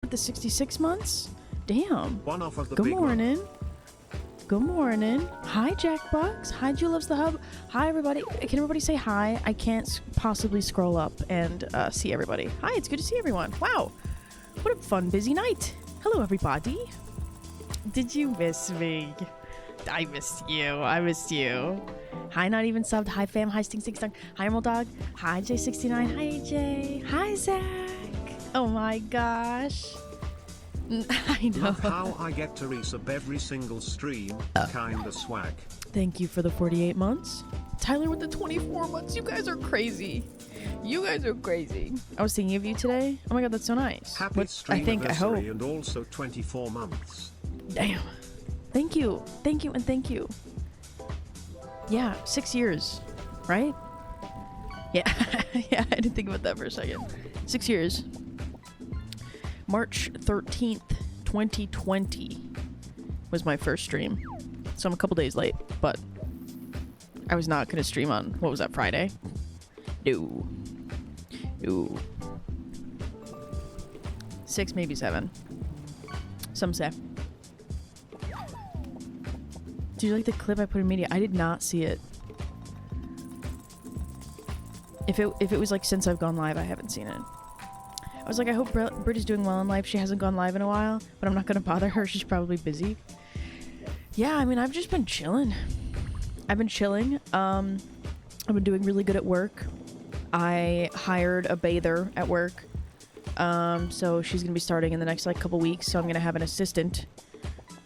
with the 66 months? Damn. One off of the Good big morning. Good morning. Hi, Jackbox. Hi, Jew Loves the Hub. Hi, everybody. Can everybody say hi? I can't possibly scroll up and see everybody. Hi, it's good to see everyone. Wow. What a fun, busy night. Hello, everybody. Did you miss me? I missed you. I missed you. Hi, Not Even Subbed. Hi, fam. Hi, Sting Sting Stung. Hi, Emerald Dog. Hi, J69. Hi, AJ. Hi, Zach. Oh my gosh. I know. Love how I get to resub every single stream. Kinda swag. Thank you for the 48 months. Tyler with the 24 months. You guys are crazy. You guys are crazy. I was thinking of you today. Oh my god, that's so nice. Happy I hope. and also 24 months. Damn. Thank you. Thank you and thank you. Yeah, 6 years, right? Yeah. Yeah, I didn't think about that for a second. 6 years. March 13th, 2020 was my first stream. So I'm a couple days late, but I was not going to stream on, what was that, Friday? No. No. 6, maybe 7. Some say. Do you like the clip I put in media? I did not see it. If it was like since I've gone live, I haven't seen it. I was like, I hope Britt is doing well in life. She hasn't gone live in a while, but I'm not gonna bother her. She's probably busy. Yeah, I mean, I've just been chilling. I've been chilling. I've been doing really good at work. I hired a bather at work. So she's gonna be starting in the next like couple weeks. So I'm gonna have an assistant.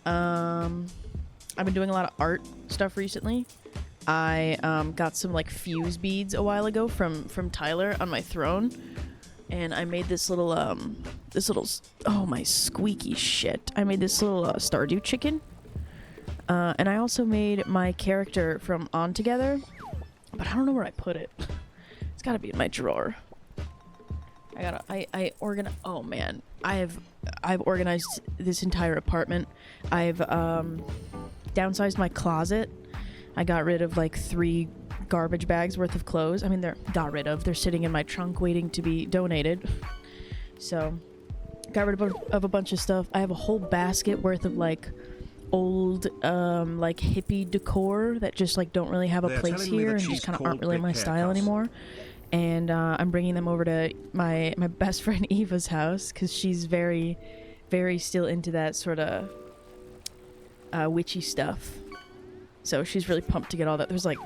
I've been doing a lot of art stuff recently. I got some like fuse beads a while ago from Tyler on my throne, and I made this little oh my squeaky shit. I made this little Stardew chicken, and I also made my character from On Together, but I don't know where I put it. It's got to be in my drawer. Oh man, I've organized this entire apartment. I've downsized my closet. I got rid of like 3 garbage bags worth of clothes. I mean, they're sitting in my trunk waiting to be donated. So got rid of a bunch of stuff. I have a whole basket worth of like old like hippie decor that just like don't really have a place here and just kind of aren't really my style anymore. And I'm bringing them over to my best friend Eva's house because she's very, very still into that sort of witchy stuff. So she's really pumped to get all that. There's like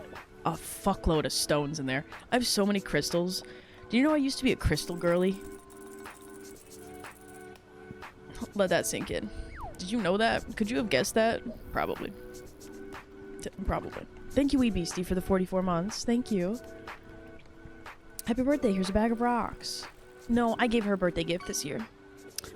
a fuckload of stones in there. I have so many crystals. Do you know I used to be a crystal girly? Let that sink in. Did you know that? Could you have guessed that? Probably. Probably. Thank you, Wee Beastie, for the 44 months. Thank you. Happy birthday. Here's a bag of rocks. No, I gave her a birthday gift this year.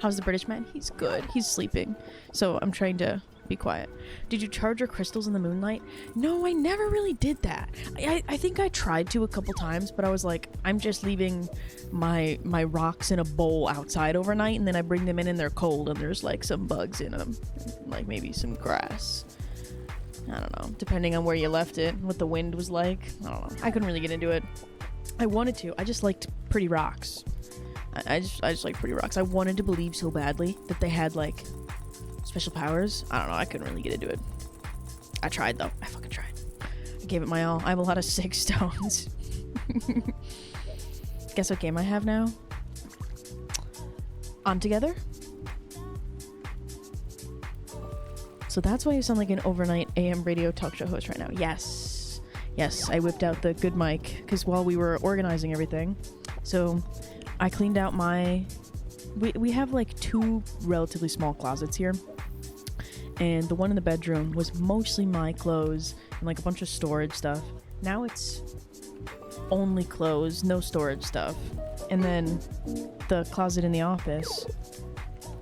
How's the British man? He's good. He's sleeping. So I'm trying to be quiet. Did you charge your crystals in the moonlight? No, I never really did that. I think I tried to a couple times, but I was like, I'm just leaving my rocks in a bowl outside overnight, and then I bring them in and they're cold and there's like some bugs in them. Like maybe some grass. I don't know. Depending on where you left it, what the wind was like. I don't know. I couldn't really get into it. I wanted to. I just liked pretty rocks. I just like pretty rocks. I wanted to believe so badly that they had like special powers. I don't know. I couldn't really get into it. I tried though. I fucking tried. I gave it my all. I have a lot of 6 stones. Guess what game I have now? On Together? So that's why you sound like an overnight AM radio talk show host right now. Yes. Yes, I whipped out the good mic because while we were organizing everything, so I cleaned out my... We have like 2 relatively small closets here, and the one in the bedroom was mostly my clothes and like a bunch of storage stuff. Now it's only clothes, no storage stuff. And then the closet in the office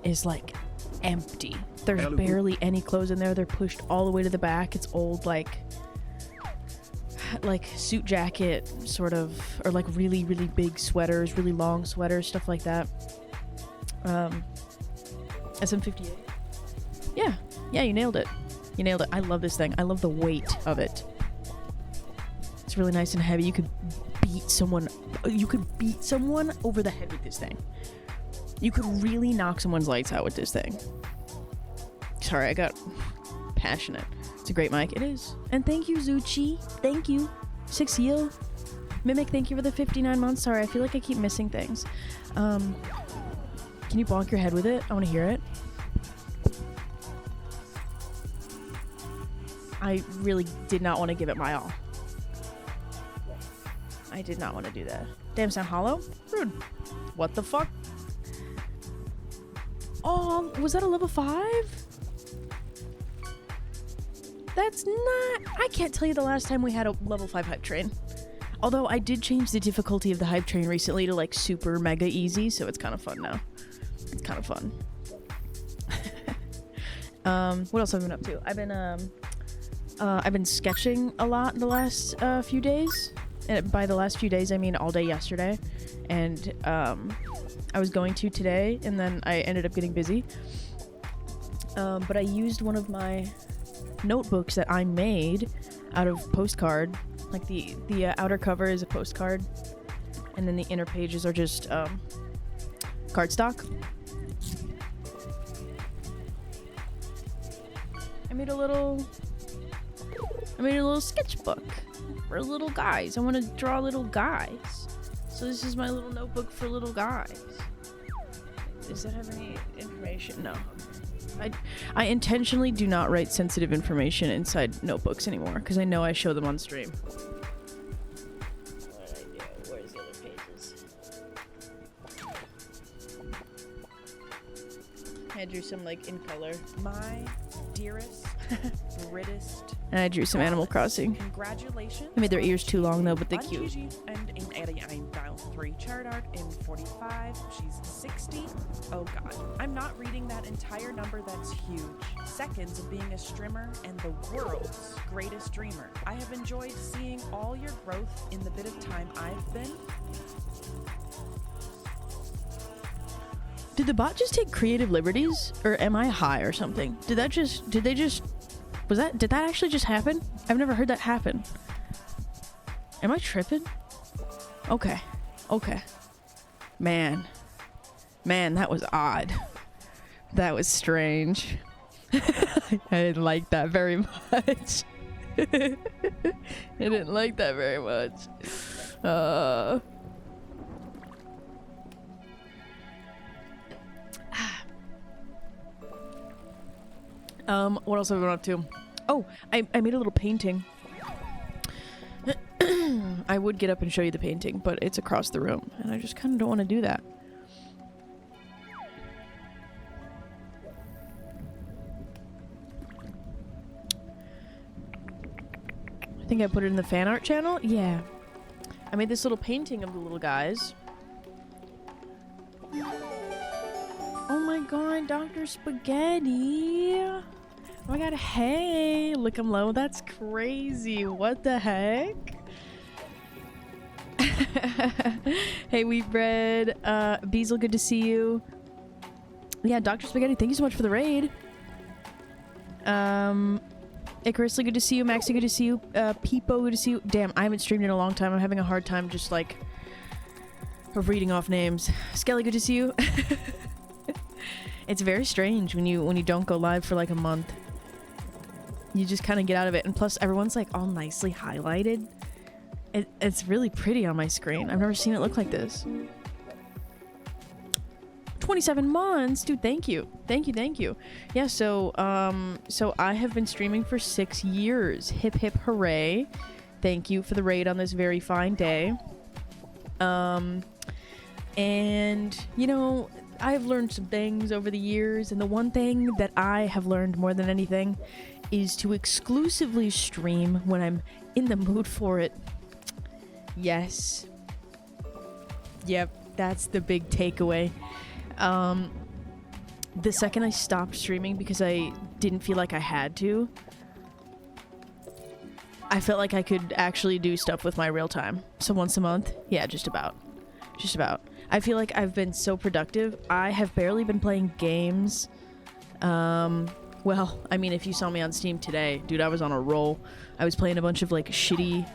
is like empty. There's barely any clothes in there. They're pushed all the way to the back. It's old like suit jacket sort of, or like really, really big sweaters, really long sweaters, stuff like that. SM58. Yeah, you nailed it. You nailed it. I love this thing. I love the weight of it. It's really nice and heavy. You could beat someone over the head with this thing. You could really knock someone's lights out with this thing. Sorry, I got passionate. It's a great mic. It is. And thank you, Zuchi. Thank you. 6 year. Mimic, thank you for the 59 months. Sorry, I feel like I keep missing things. Can you bonk your head with it? I want to hear it. I really did not want to give it my all. I did not want to do that. Damn, sound hollow? Rude. What the fuck? Oh, was that a level 5? That's not... I can't tell you the last time we had a level 5 hype train. Although I did change the difficulty of the hype train recently to like super mega easy, so it's kind of fun now. It's kind of fun. What else have I been up to? I've been sketching a lot the last few days. And by the last few days, I mean all day yesterday. And I was going to today, and then I ended up getting busy. But I used one of my notebooks that I made out of postcard. Like the outer cover is a postcard, and then the inner pages are just cardstock. I made a little sketchbook for little guys. I want to draw little guys. So this is my little notebook for little guys. Does that have any information? No. I intentionally do not write sensitive information inside notebooks anymore because I know I show them on stream. What did I do? Where's the other pages? I drew some like in color. My dearest, Britist. And I drew some Animal Crossing. Congratulations. I made their ears too long though, but they're cute. And in Eddie, I'm dial 3 Charizard in 45. She's 60. Oh god. I'm not reading that entire number, that's huge. Seconds of being a streamer and the world's greatest dreamer. I have enjoyed seeing all your growth in the bit of time I've been. Did the bot just take creative liberties? Or am I high or something? Did that actually just happen? I've never heard that happen. Am I tripping? Okay. Man, that was odd. That was strange. I didn't like that very much. I didn't like that very much. What else have I been up to? Oh, I made a little painting. I would get up and show you the painting, but it's across the room, and I just kind of don't want to do that. I think I put it in the fan art channel? Yeah. I made this little painting of the little guys. Oh my god, Dr. Spaghetti! Oh my god, hey! Look, I'm low. That's crazy. What the heck? Hey, Wheat Bread. Beazle, good to see you. Yeah, Dr. Spaghetti, thank you so much for the raid. Icarusly, good to see you. Maxie, good to see you. Peepo, good to see you. Damn, I haven't streamed in a long time. I'm having a hard time just, like, of reading off names. Skelly, good to see you. It's very strange when you don't go live for, like, a month. You just kind of get out of it. And plus, everyone's, like, all nicely highlighted. It's really pretty on my screen. I've never seen it look like this. 27 months, dude. Thank you. Yeah, so I have been streaming for 6 years. Hip hip hooray. Thank you for the raid on this very fine day. And you know, I've learned some things over the years, and the one thing that I have learned more than anything is to exclusively stream when I'm in the mood for it. Yes. Yep, that's the big takeaway. The second I stopped streaming because I didn't feel like I had to, I felt like I could actually do stuff with my real time. So once a month? Yeah, just about. I feel like I've been so productive. I have barely been playing games. Well, I mean, if you saw me on Steam today, dude, I was on a roll. I was playing a bunch of, like, shitty,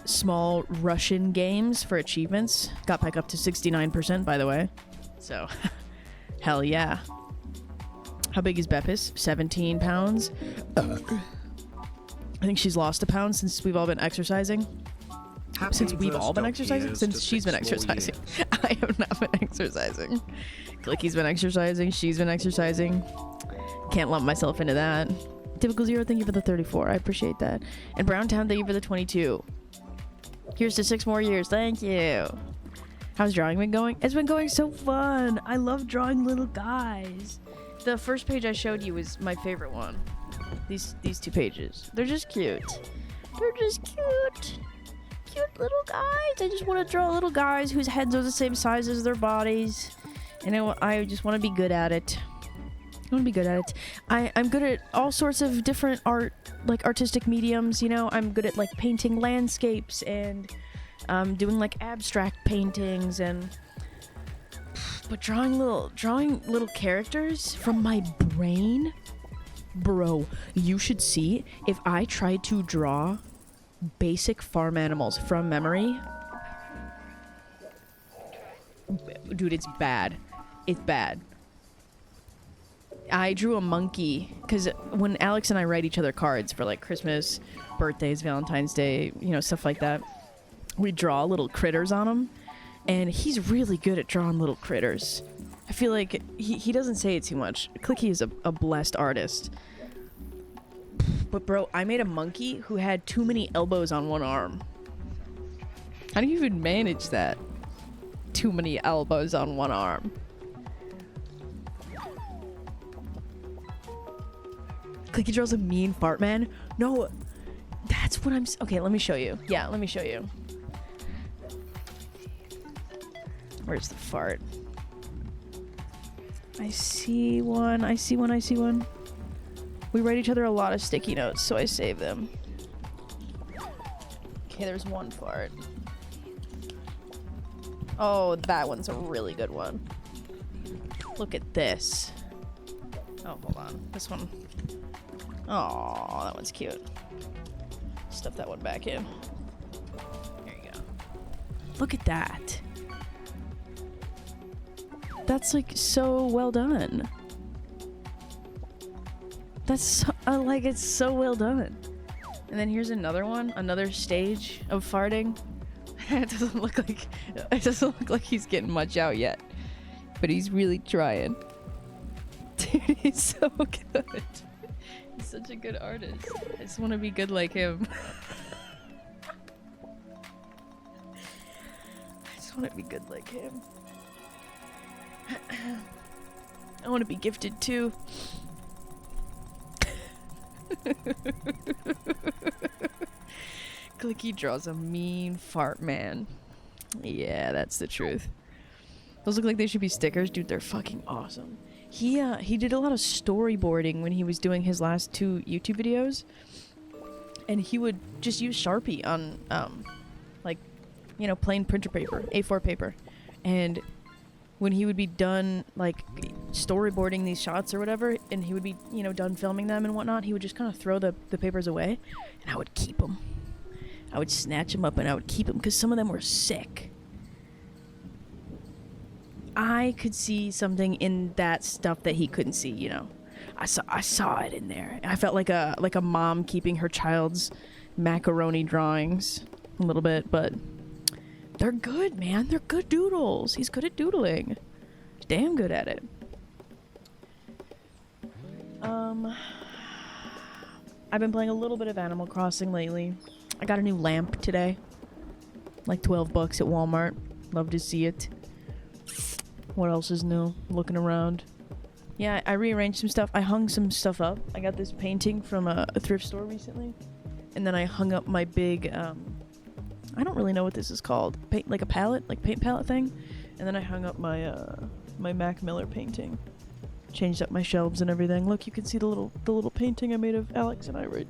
small Russian games for achievements. Got back up to 69%, by the way. So, hell yeah. How big is Beppis? 17 pounds. I think she's lost a pound since we've all been exercising. Since we've all been exercising? Since she's been exercising. I have not been exercising. Clicky's been exercising. She's been exercising. Can't lump myself into that. Typical Zero, thank you for the 34. I appreciate that. And Browntown, thank you for the 22. Here's to 6 more years. Thank you. How's drawing been going? It's been going so fun. I love drawing little guys. The first page I showed you was my favorite one. These 2 pages. They're just cute. They're just cute. Cute little guys. I just want to draw little guys whose heads are the same size as their bodies. And I just want to be good at it. I want to be good at it. I'm good at all sorts of different art, like artistic mediums, you know? I'm good at like painting landscapes and doing like abstract paintings and... But drawing little characters from my brain? Bro, you should see if I tried to draw basic farm animals from memory. Dude, it's bad. It's bad. I drew a monkey because when Alex and I write each other cards for like Christmas, birthdays, Valentine's Day, you know, stuff like that, we draw little critters on them. And he's really good at drawing little critters. I feel like he doesn't say it too much. Clicky is a blessed artist. But bro, I made a monkey who had too many elbows on one arm. How do you even manage that? Too many elbows on one arm. Clicky draws a mean fart man? No, that's what I'm... Okay, let me show you. Yeah, let me show you. Where's the fart? I see one. I see one. I see one. We write each other a lot of sticky notes, so I save them. Okay, there's one fart. Oh, that one's a really good one. Look at this. Oh, hold on. This one. Oh, that one's cute. Stuff that one back in. There you go. Look at that. That's like so well done. That's so, like, it's so well done. And then here's another one, another stage of farting. It doesn't look like he's getting much out yet, but he's really trying. Dude, he's so good. He's such a good artist. I just want to be good like him. I just want to be good like him. I want to be gifted too. Clicky draws a mean fart man. Yeah, that's the truth. Those look like they should be stickers. Dude, they're fucking awesome. He did a lot of storyboarding when he was doing his last 2 YouTube videos. And he would just use Sharpie on, like, you know, plain printer paper, A4 paper. And when he would be done, like, storyboarding these shots or whatever, and he would be, you know, done filming them and whatnot, he would just kind of throw the papers away, and I would keep them. I would snatch them up and I would keep them, because some of them were sick. I could see something in that stuff that he couldn't see, you know. I saw it in there. I felt like a mom keeping her child's macaroni drawings a little bit, but they're good, man. They're good doodles. He's good at doodling. Damn good at it. I've been playing a little bit of Animal Crossing lately. I got a new lamp today. Like $12 at Walmart. Love to see it. What else is new? Looking around. Yeah, I rearranged some stuff. I hung some stuff up. I got this painting from a thrift store recently. And then I hung up my big, I don't really know what this is called. Like a palette? Like paint palette thing? And then I hung up my, my Mac Miller painting. Changed up my shelves and everything. Look, you can see the little painting I made of Alex and I right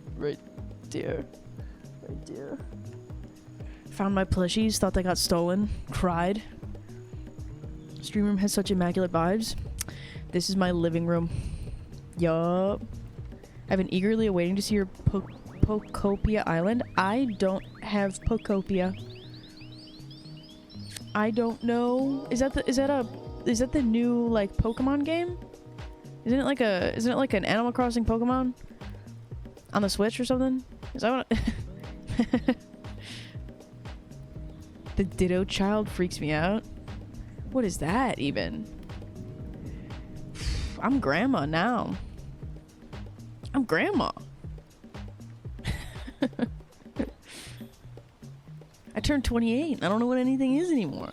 there. Right there. Found my plushies, thought they got stolen. Cried. Stream room has such immaculate vibes. This is my living room. Yup. I've been eagerly awaiting to see your Pocopia Island. I don't have Pocopia. I don't know. Is that is that the new like Pokemon game? Isn't it like an Animal Crossing Pokemon on the Switch or something? Is that what? The Ditto Child freaks me out. What is that even? I'm grandma now. I'm grandma. I turned 28. I don't know what anything is anymore.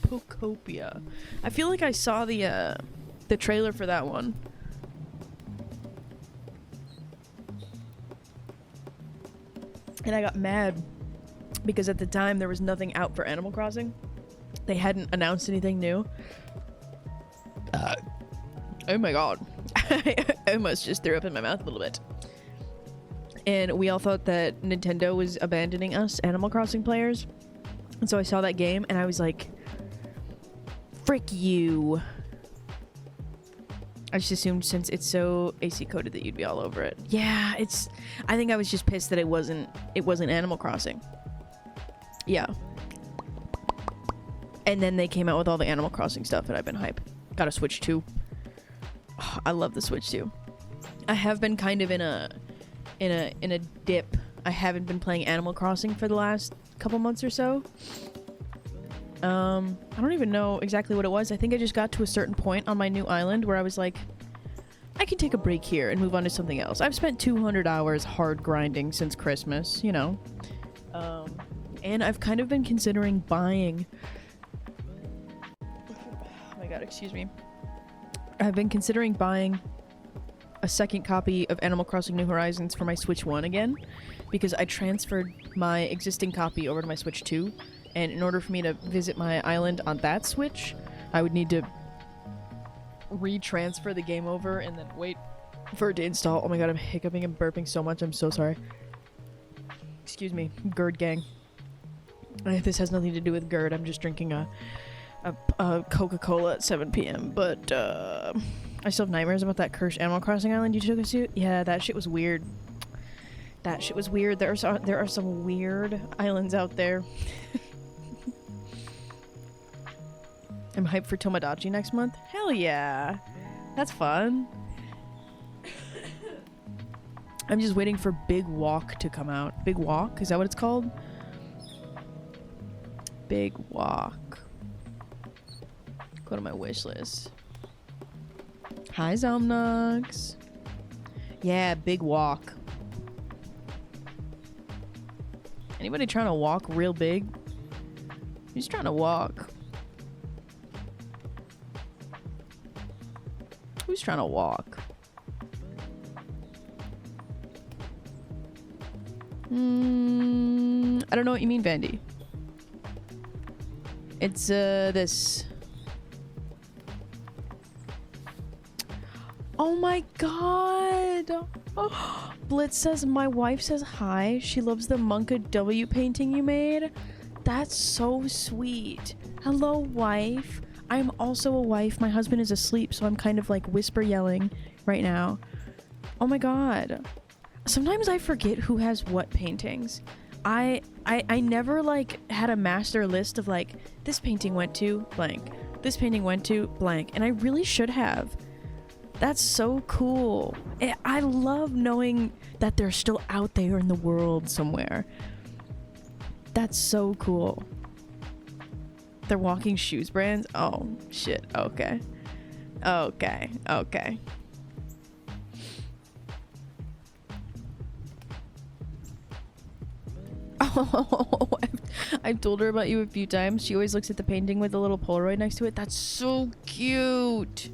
Pokopia. I feel like I saw the trailer for that one. And I got mad because at the time there was nothing out for Animal Crossing. They hadn't announced anything new. Oh my god. I almost just threw up in my mouth a little bit. And we all thought that Nintendo was abandoning us Animal Crossing players. And so I saw that game and I was like, frick you. I just assumed since it's so AC coded that you'd be all over it. Yeah, I think I was just pissed that it wasn't Animal Crossing. Yeah. And then they came out with all the Animal Crossing stuff and I've been hype. Got a Switch 2. Oh, I love the Switch 2. I have been kind of in a dip. I haven't been playing Animal Crossing for the last couple months or so. I don't even know exactly what it was. I think I just got to a certain point on my new island where I was like, I can take a break here and move on to something else. I've spent 200 hours hard grinding since Christmas, you know. And I've kind of been considering buying... Oh my god, excuse me. I've been considering buying a second copy of Animal Crossing New Horizons for my Switch 1 again, because I transferred my existing copy over to my Switch 2, and in order for me to visit my island on that Switch, I would need to retransfer the game over and then wait for it to install. Oh my god, I'm hiccuping and burping so much, I'm so sorry. Excuse me, GERD gang. This has nothing to do with GERD, I'm just drinking a Coca-Cola at 7 p.m. But I still have nightmares about that cursed Animal Crossing island you took us to. Yeah, that shit was weird. That shit was weird. There are some weird islands out there. I'm hyped for Tomodachi next month. Hell yeah, that's fun. I'm just waiting for Big Walk to come out. Big Walk? Is that what it's called? Big Walk. Go to my wish list. Hi, Zomnox. Yeah, Big Walk. Anybody trying to walk real big? Who's trying to walk? Who's trying to walk? I don't know what you mean, Vandy. It's this. Oh my god! Oh, Blitz says, my wife says hi. She loves the Monka W painting you made. That's so sweet. Hello, wife. I'm also a wife. My husband is asleep, so I'm kind of like whisper yelling right now. Oh my god. Sometimes I forget who has what paintings. I never like had a master list of like, this painting went to blank. This painting went to blank. And I really should have. That's so cool. I love knowing that they're still out there in the world somewhere. That's so cool. They're walking shoes brands? Oh, shit. Okay. Okay. Okay. Oh, I've told her about you a few times. She always looks at the painting with a little Polaroid next to it. That's so cute.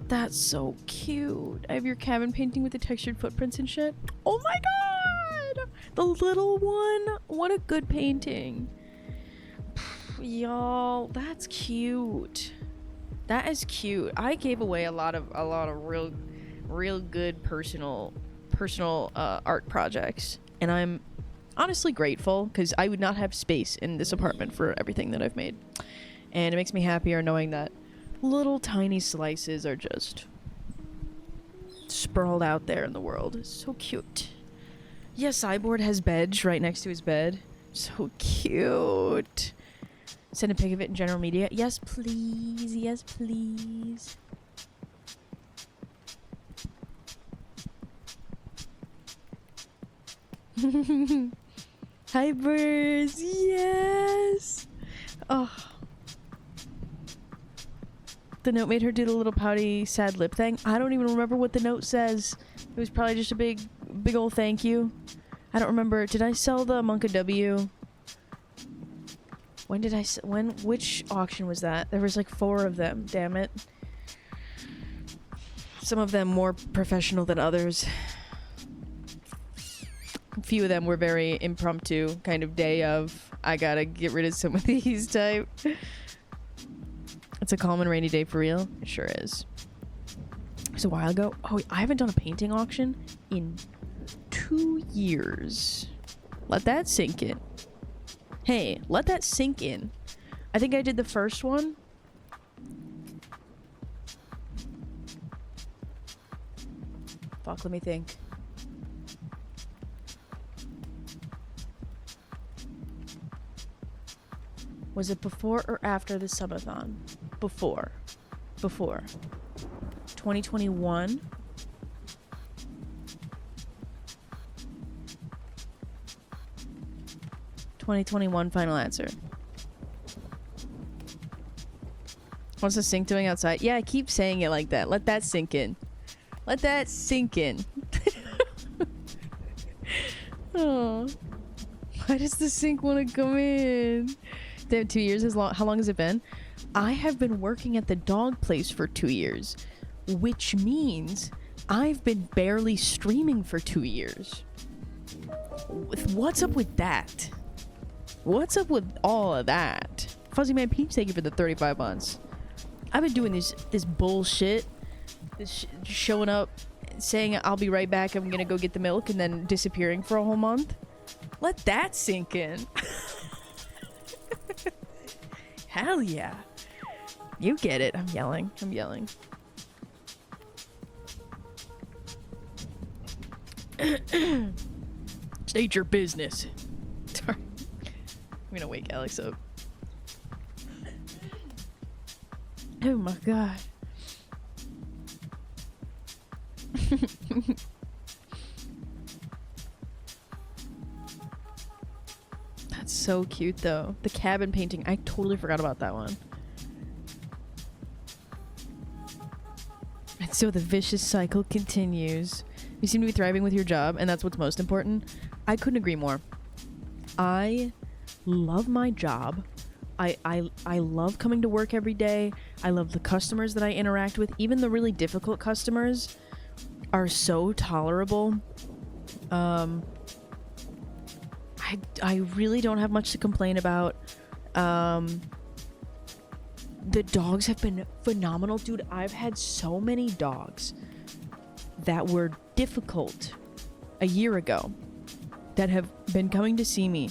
That's so cute. I have your cabin painting with the textured footprints and shit. Oh my god! The little one. What a good painting. Y'all, that's cute. That is cute. I gave away a lot of real good personal art projects, and I'm honestly grateful because I would not have space in this apartment for everything that I've made. And it makes me happier knowing that little tiny slices are just sprawled out there in the world. It's so cute. Yeah, Cyborg has Bedge right next to his bed. So cute. Send a pic of it in general media. Yes, please. Yes, please. Hypers. Yes. Oh. The note made her do the little pouty, sad lip thing. I don't even remember what the note says. It was probably just a big old thank you. I don't remember. Did I sell the Monka W? When did I which auction was that? There was like 4 of them, damn it. Some of them more professional than others. A few of them were very impromptu, kind of day of, I gotta get rid of some of these type. It's a calm and rainy day for real. It sure is. It was a while ago. Oh, I haven't done a painting auction in 2 years. Let that sink in. Hey, let that sink in. I think I did the first one. Fuck, let me think. Was it before or after the subathon? Before. 2021. Final answer. What's the sink doing outside? Yeah, I keep saying it like that. Let that sink in. Let that sink in. Oh. Why does the sink want to come in? Damn, 2 years is long. How long has it been? I have been working at the dog place for 2 years, which means I've been barely streaming for 2 years. What's up with that? What's up with all of that? Fuzzy Man Peach, thank you for the 35 months. I've been doing this bullshit. Showing up, saying I'll be right back, I'm gonna go get the milk, and then disappearing for a whole month. Let that sink in. Hell yeah. You get it. I'm yelling. State your business. Sorry. I'm gonna wake Alex up. Oh my god. That's so cute though. The cabin painting. I totally forgot about that one. And so the vicious cycle continues. You seem to be thriving with your job, and that's what's most important. I couldn't agree more. I love my job. I love coming to work every day. I love the customers that I interact with. Even the really difficult customers are so tolerable. I really don't have much to complain about. The dogs have been phenomenal. Dude, I've had so many dogs that were difficult a year ago that have been coming to see me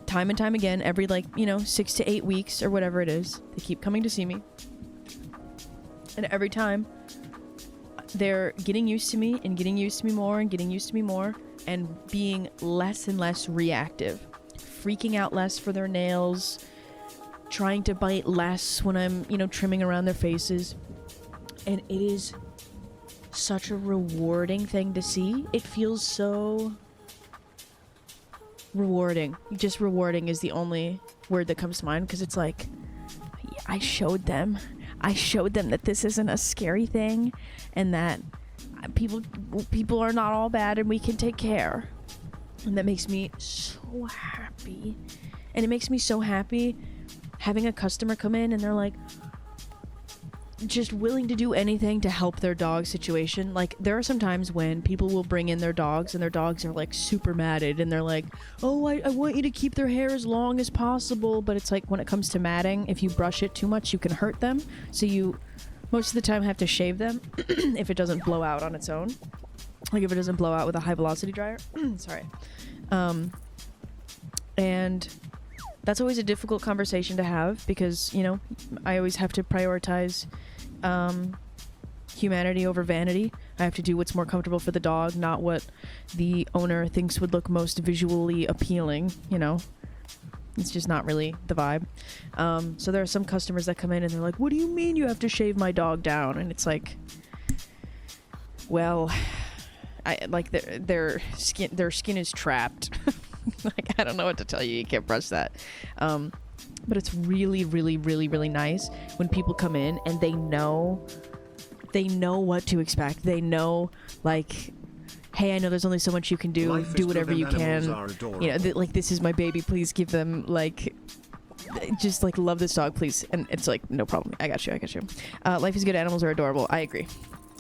time and time again, every 6 to 8 weeks or whatever it is. They keep coming to see me, and every time they're getting used to me and getting used to me more and getting used to me more, and being less and less reactive, freaking out less for their nails, trying to bite less when I'm trimming around their faces. And it is such a rewarding thing to see. It feels so rewarding. Just rewarding is the only word that comes to mind, because it's like, I showed them that this isn't a scary thing, and that people are not all bad, and we can take care. And that makes me so happy. And it makes me so happy having a customer come in and they're like just willing to do anything to help their dog situation. Like, there are some times when people will bring in their dogs and their dogs are like super matted, and they're like, oh, I want you to keep their hair as long as possible. But it's like, when it comes to matting, if you brush it too much, you can hurt them. So you most of the time have to shave them if it doesn't blow out on its own. Like, if it doesn't blow out with a high velocity dryer. Sorry. And that's always a difficult conversation to have, because I always have to prioritize humanity over vanity. I have to do what's more comfortable for the dog, not what the owner thinks would look most visually appealing, It's just not really the vibe. So there are some customers that come in and they're like, what do you mean you have to shave my dog down? And it's like, well, I like their skin is trapped. Like, I don't know what to tell you. You can't brush that. But it's really, really, really, really nice when people come in and they know what to expect. They know, like, hey, I know there's only so much you can do. Do whatever you can. You know, like, this is my baby. Please give them, like, just, like, love this dog, please. And it's like, no problem. I got you. Life is good. Animals are adorable. I agree.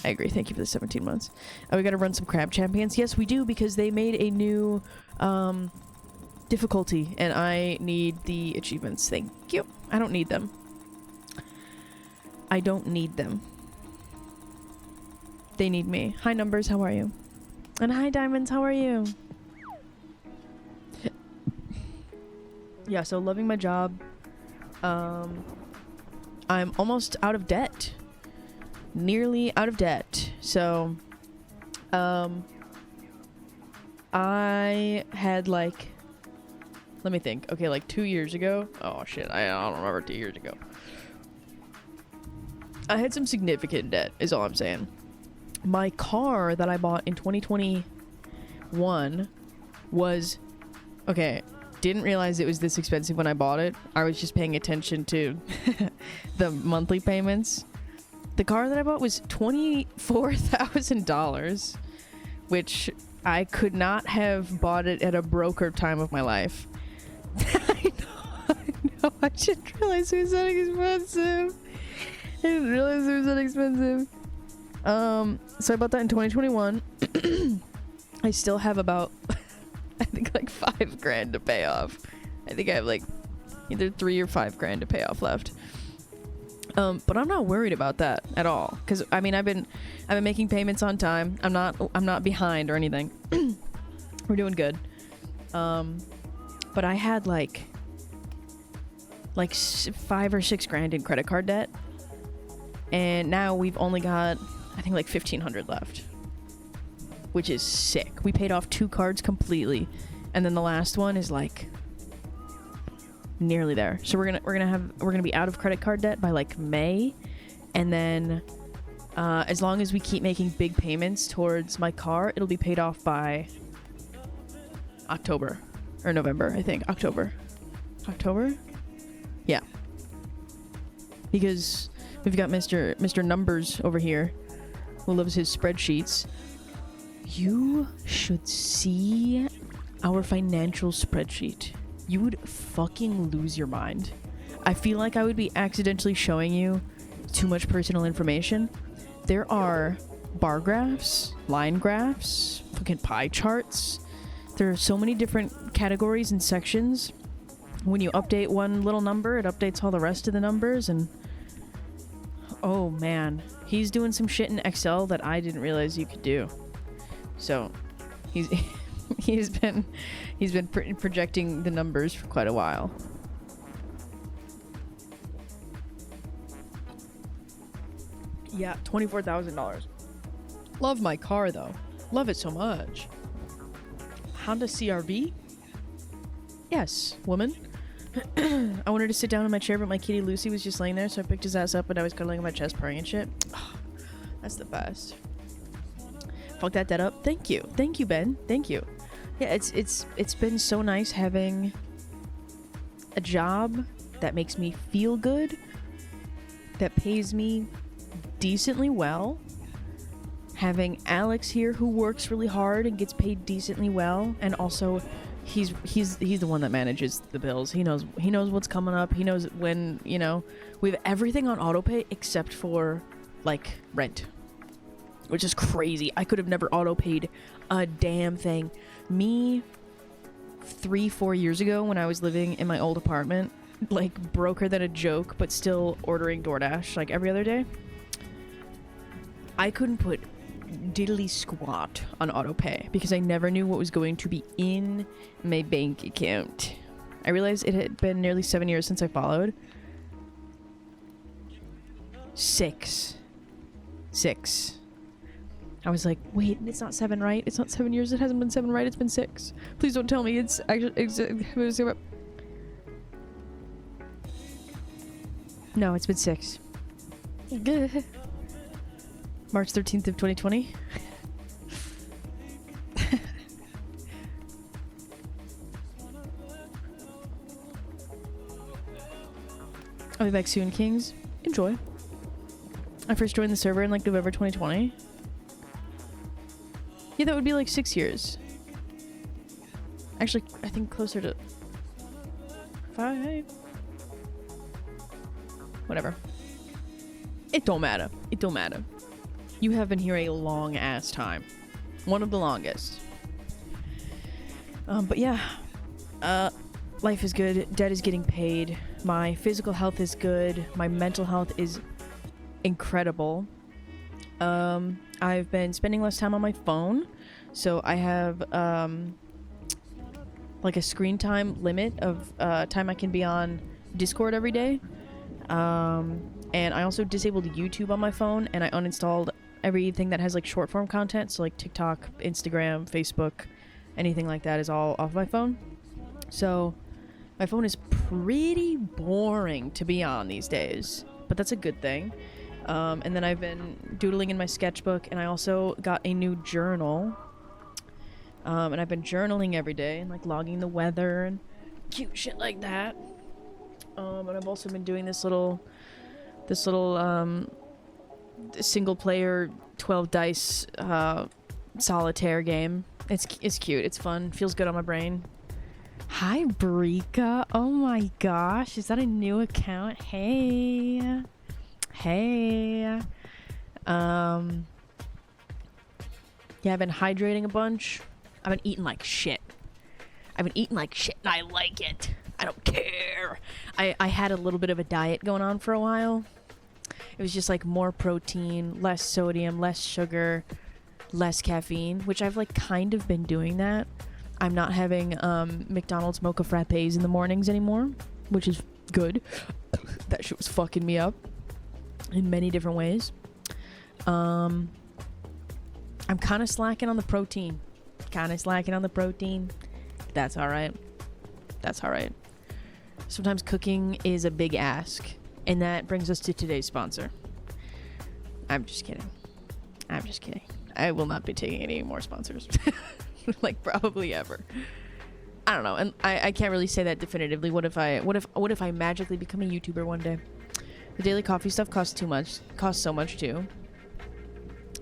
Thank you for the 17 months. We got to run some crab champions. Yes, we do, because they made a new difficulty, and I need the achievements. Thank you. I don't need them. They need me. Hi, Numbers. How are you? And hi, Diamonds. How are you? Yeah, so loving my job. I'm almost out of debt. Nearly out of debt. So, I had, like, let me think. Okay, like 2 years ago. Oh, shit. I don't remember 2 years ago. I had some significant debt, is all I'm saying. My car that I bought in 2021 was... Okay, didn't realize it was this expensive when I bought it. I was just paying attention to the monthly payments. The car that I bought was $24,000, which I could not have bought it at a broker time of my life. I know. I didn't realize it was that expensive. So I bought that in 2021. I still have about, I think, like $5,000 to pay off. I think I have like either $3,000 or $5,000 to pay off left. But I'm not worried about that at all, because I mean I've been making payments on time. I'm not behind or anything. We're doing good. But I had like $5,000 or $6,000 in credit card debt, and now we've only got, I think, like $1,500 left, which is sick. We paid off 2 cards completely, and then the last one is like nearly there. So we're gonna be out of credit card debt by like May, and then as long as we keep making big payments towards my car, it'll be paid off by October or November. I think October. Yeah, because we've got Mr. Numbers over here who loves his spreadsheets. You should see our financial spreadsheet. You would fucking lose your mind. I feel like I would be accidentally showing you too much personal information. There are bar graphs, line graphs, fucking pie charts. There are so many different categories and sections. When you update one little number, it updates all the rest of the numbers, and oh man, he's doing some shit in Excel that I didn't realize you could do. So he's been projecting the numbers for quite a while. Yeah, $24,000. Love my car though. Love it so much. Honda CR-V? Yes, woman. I wanted to sit down in my chair, but my kitty Lucy was just laying there, so I picked his ass up and I was cuddling on my chest, purring and shit. Oh, that's the best. Fuck that dead up. Thank you, Ben. Thank you. Yeah, it's been so nice having a job that makes me feel good, that pays me decently well. Having Alex here who works really hard and gets paid decently well, and also he's the one that manages the bills. He knows what's coming up. He knows when, you know, we have everything on autopay except for like rent, which is crazy. I could have never autopaid a damn thing. Me 3-4 years ago when I was living in my old apartment, like broker than a joke, but still ordering DoorDash like every other day, I couldn't put diddly squat on autopay because I never knew what was going to be in my bank account. I realized it had been nearly 7 years since I followed. 6. I was like, wait, it's not 7, right? It's not 7 years. It hasn't been 7, right? It's been 6. Please don't tell me it's actually No, it's been 6. March 13th of 2020. I'll be back soon, Kings. Enjoy. I first joined the server in like November 2020. Yeah, that would be like 6 years. Actually, I think closer to 5. Whatever. It don't matter. It don't matter. You have been here a long ass time. One of the longest. But yeah. Life is good. Debt is getting paid. My physical health is good. My mental health is incredible. I've been spending less time on my phone. So I have like a screen time limit of time I can be on Discord every day. And I also disabled YouTube on my phone, and I uninstalled everything that has like short form content. So like TikTok, Instagram, Facebook, anything like that is all off my phone. So my phone is pretty boring to be on these days, but that's a good thing. And then I've been doodling in my sketchbook, and I also got a new journal. And I've been journaling every day and like logging the weather and cute shit like that. And I've also been doing this little single player 12 dice solitaire game. It's cute. It's fun. Feels good on my brain. Hi, Brika. Oh my gosh, is that a new account? Hey. Yeah, I've been hydrating a bunch. I've been eating like shit. And I like it. I don't care. I had a little bit of a diet going on for a while. It was just like more protein, less sodium, less sugar, less caffeine, which I've like kind of been doing that. I'm not having McDonald's mocha frappes in the mornings anymore, which is good. That shit was fucking me up in many different ways. I'm kind of slacking on the protein. That's alright. Sometimes cooking is a big ask. And that brings us to today's sponsor. I'm just kidding. I will not be taking any more sponsors. Like probably ever. I don't know. And I can't really say that definitively. What if I magically become a YouTuber one day? The daily coffee stuff costs so much too.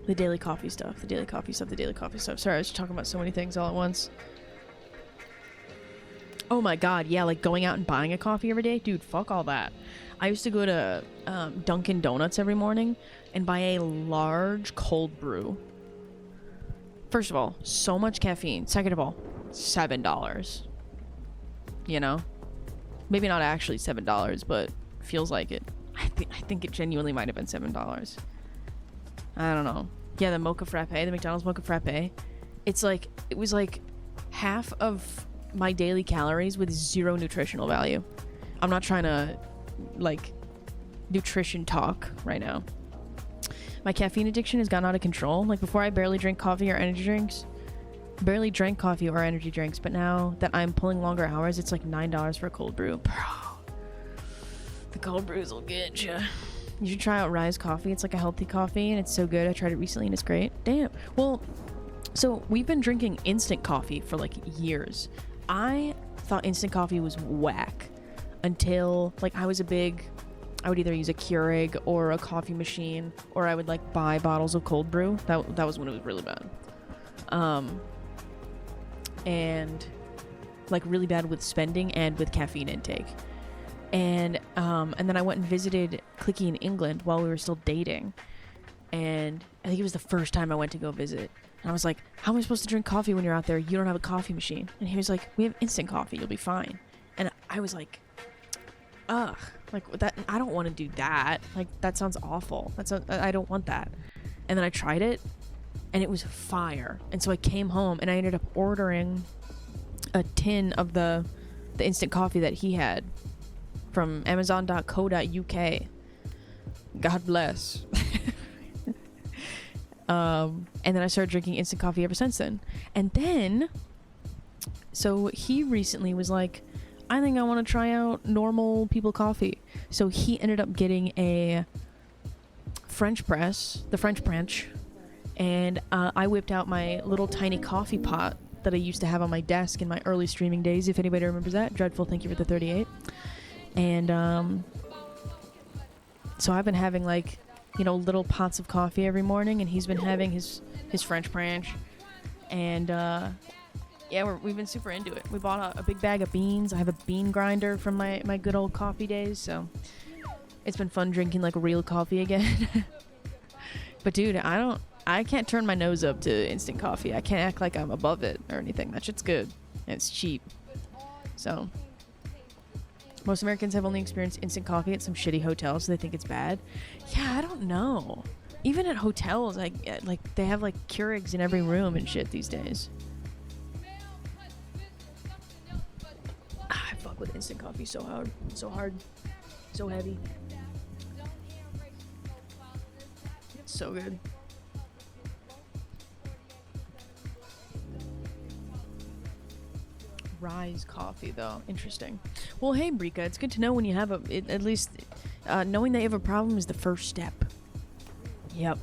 The daily coffee stuff. Sorry, I was talking about so many things all at once. Oh my god, yeah, like going out and buying a coffee every day? Dude, fuck all that. I used to go to Dunkin' Donuts every morning and buy a large cold brew. First of all, so much caffeine. Second of all, $7. You know? Maybe not actually $7, but feels like it. I think it genuinely might have been $7. I don't know. Yeah, the mocha frappe, the McDonald's mocha frappe. It was like half of my daily calories with 0 nutritional value. I'm not trying to like nutrition talk right now. My caffeine addiction has gotten out of control. Like before, I barely drank coffee or energy drinks. But now that I'm pulling longer hours, it's like $9 for a cold brew. Bro, the cold brews will get you. You should try out Rise Coffee. It's like a healthy coffee, and it's so good. I tried it recently, and it's great. Damn. Well, so we've been drinking instant coffee for like years. I thought instant coffee was whack until like I would either use a Keurig or a coffee machine, or I would like buy bottles of cold brew. That was when it was really bad. And like really bad with spending and with caffeine intake. And then I went and visited Clicky in England while we were still dating. And I think it was the first time I went to go visit. And I was like, how am I supposed to drink coffee when you're out there? You don't have a coffee machine. And he was like, we have instant coffee. You'll be fine. And I was like, ugh. Like, that. I don't want to do that. Like, that sounds awful. I don't want that. And then I tried it, and it was fire. And so I came home, and I ended up ordering a tin of the instant coffee that he had from amazon.co.uk. God bless. And then I started drinking instant coffee ever since then. And then, so he recently was like, I think I want to try out normal people coffee. So he ended up getting a French press, the French branch, and I whipped out my little tiny coffee pot that I used to have on my desk in my early streaming days, if anybody remembers that. Dreadful, thank you for the 38. And so I've been having, like, you know, little pots of coffee every morning, and he's been having his French branch. And yeah, we've been super into it. We bought a big bag of beans. I have a bean grinder from my good old coffee days, so it's been fun drinking like real coffee again. But dude, I can't turn my nose up to instant coffee. I can't act like I'm above it or anything. That shit's good and it's cheap. So most Americans have only experienced instant coffee at some shitty hotels, so they think it's bad. Yeah, I don't know. Even at hotels, like they have like Keurigs in every room and shit these days. I fuck with instant coffee so hard, so heavy. It's so good. Rise coffee, though. Interesting. Well, hey, Brika, it's good to know when you have at least knowing that you have a problem is the first step. Yep.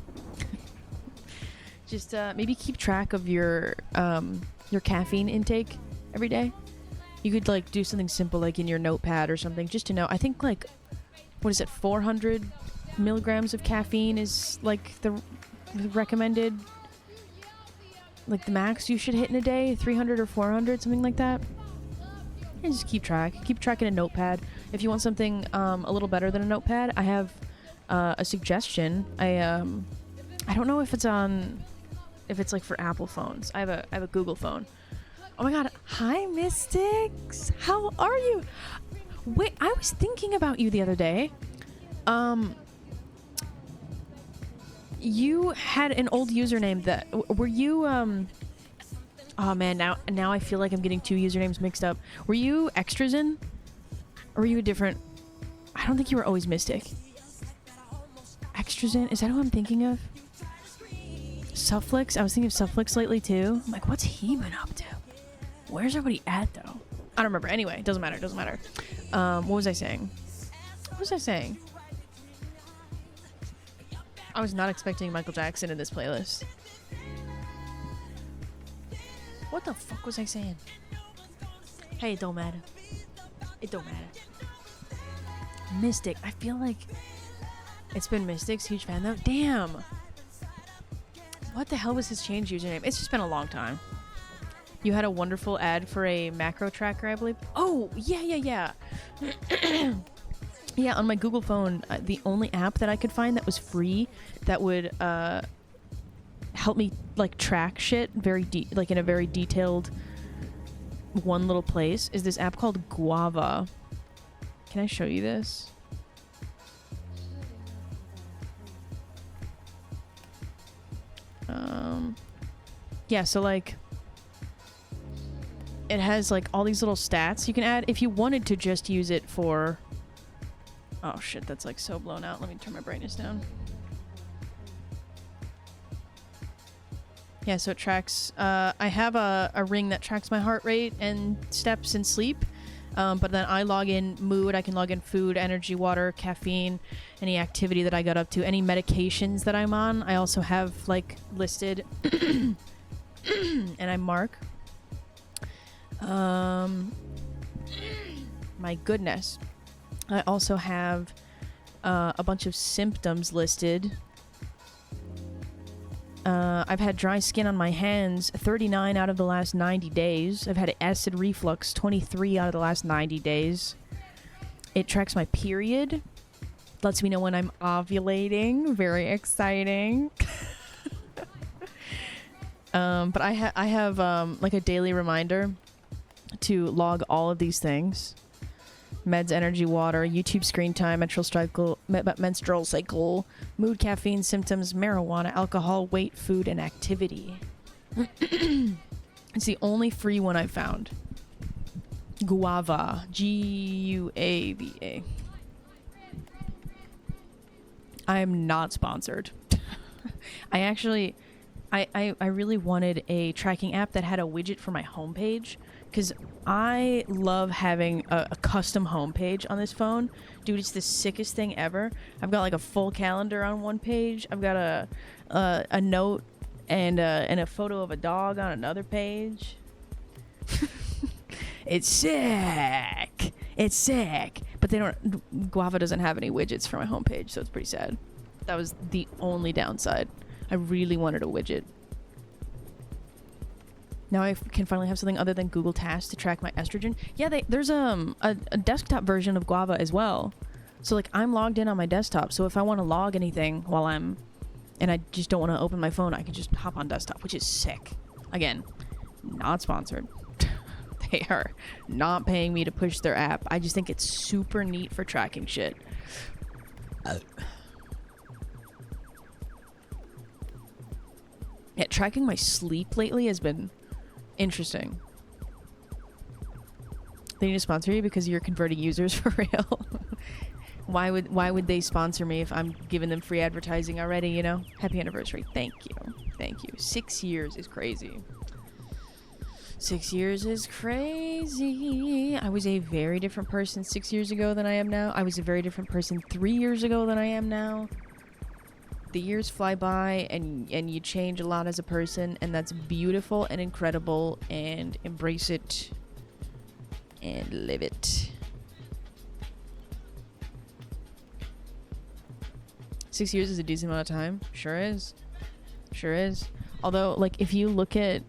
Just maybe keep track of your caffeine intake every day. You could like do something simple like in your notepad or something just to know. I think like, what is it, 400 milligrams of caffeine is like the recommended, like the max you should hit in a day, 300 or 400, something like that. And just keep track in a notepad. If you want something a little better than a notepad, I have a suggestion. I don't know if it's like for Apple phones. I have a Google phone. Oh my god, hi Mystics, how are you? Wait, I was thinking about you the other day. You had an old username that were you oh man, now I feel like I'm getting two usernames mixed up. Were you Extrazen? Or were you a different? I don't think you were always Mystic. Extrazen, is that who I'm thinking of? Sufflix, I was thinking of Sufflix lately too. I'm like, what's he been up to? Where's everybody at though? I don't remember. Anyway, doesn't matter. What was I saying? I was not expecting Michael Jackson in this playlist. What the fuck was I saying? Hey, it don't matter. Mystic. I feel like it's been Mystic's huge fan though. Damn. What the hell was his change username? It's just been a long time. You had a wonderful ad for a macro tracker, I believe. Oh, yeah. Yeah, on my Google phone, the only app that I could find that was free that would help me like track shit like in a very detailed one little place is this app called Guava. Can I show you this? Yeah, so like it has like all these little stats you can add if you wanted to just use it for. Oh shit, that's like so blown out. Let me turn my brightness down. Yeah, so it tracks, I have a ring that tracks my heart rate and steps and sleep, but then I log in mood, I can log in food, energy, water, caffeine, any activity that I got up to, any medications that I'm on, I also have like listed, and I mark. My goodness. I also have a bunch of symptoms listed. I've had dry skin on my hands 39 out of the last 90 days. I've had acid reflux 23 out of the last 90 days. It tracks my period. Lets me know when I'm ovulating. Very exciting. But I have like a daily reminder to log all of these things. Meds, energy, water, YouTube screen time, menstrual cycle, mood, caffeine, symptoms, marijuana, alcohol, weight, food, and activity. It's the only free one I found. Guava. Guava. I am not sponsored. I really wanted a tracking app that had a widget for my homepage, because I love having a custom homepage on this phone. Dude, it's the sickest thing ever. I've got like a full calendar on one page. I've got a note and a photo of a dog on another page. It's sick. It's sick. But Guava doesn't have any widgets for my homepage, so it's pretty sad. That was the only downside. I really wanted a widget. Now I can finally have something other than Google Tasks to track my estrogen. Yeah, there's a desktop version of Guava as well. So like I'm logged in on my desktop. So if I want to log anything and I just don't want to open my phone, I can just hop on desktop, which is sick. Again, not sponsored. They are not paying me to push their app. I just think it's super neat for tracking shit. Yeah, tracking my sleep lately has been interesting. They need to sponsor you because you're converting users for real. Why would they sponsor me if I'm giving them free advertising already, you know? Happy anniversary. Thank you. Thank you. 6 years is crazy. 6 years is crazy. I was a very different person 6 years ago than I am now. I was a very different person 3 years ago than I am now. The years fly by and you change a lot as a person, and that's beautiful and incredible, and embrace it and live it. 6 years is a decent amount of time. Sure is. Sure is. Although, like, if you look at,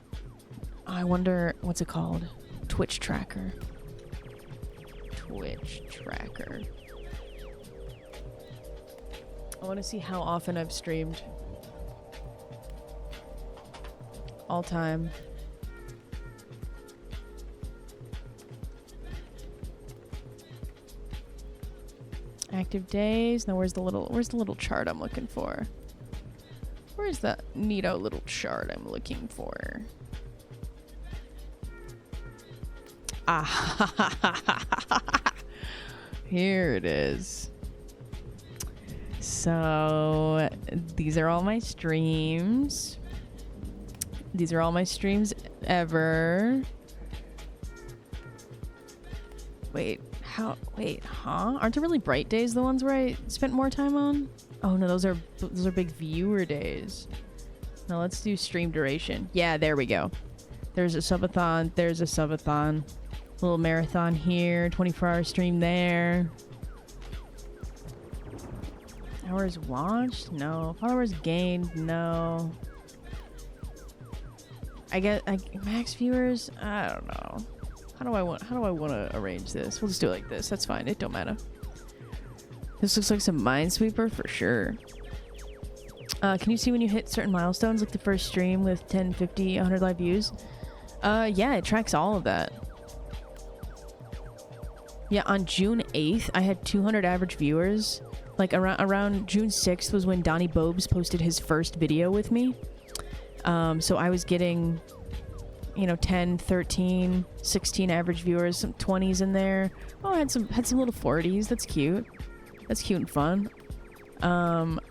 I wonder, what's it called? Twitch tracker. Twitch tracker. I want to see how often I've streamed. All time. Active days. Now where's the little chart I'm looking for? Where's that neato little chart I'm looking for? Ah, here it is. So these are all my streams. These are all my streams ever. Wait, aren't there really bright days the ones where I spent more time on? Oh no, those are big viewer days. Now let's do stream duration. Yeah, there we go. There's a subathon, there's a subathon. Little marathon here, 24-hour stream there. Hours watched? No. Followers gained? No. I get max viewers? I don't know. How do I want to arrange this? We'll just do it like this. That's fine. It don't matter. This looks like some Minesweeper for sure. Can you see when you hit certain milestones, like the first stream with 10, 50, 100 live views? Yeah, it tracks all of that. Yeah, on June 8th, I had 200 average viewers. Like around June 6th was when Donnie Bobes posted his first video with me. So I was getting, 10, 13, 16 average viewers, some 20s in there. Oh, I had some little 40s. That's cute. That's cute and fun. And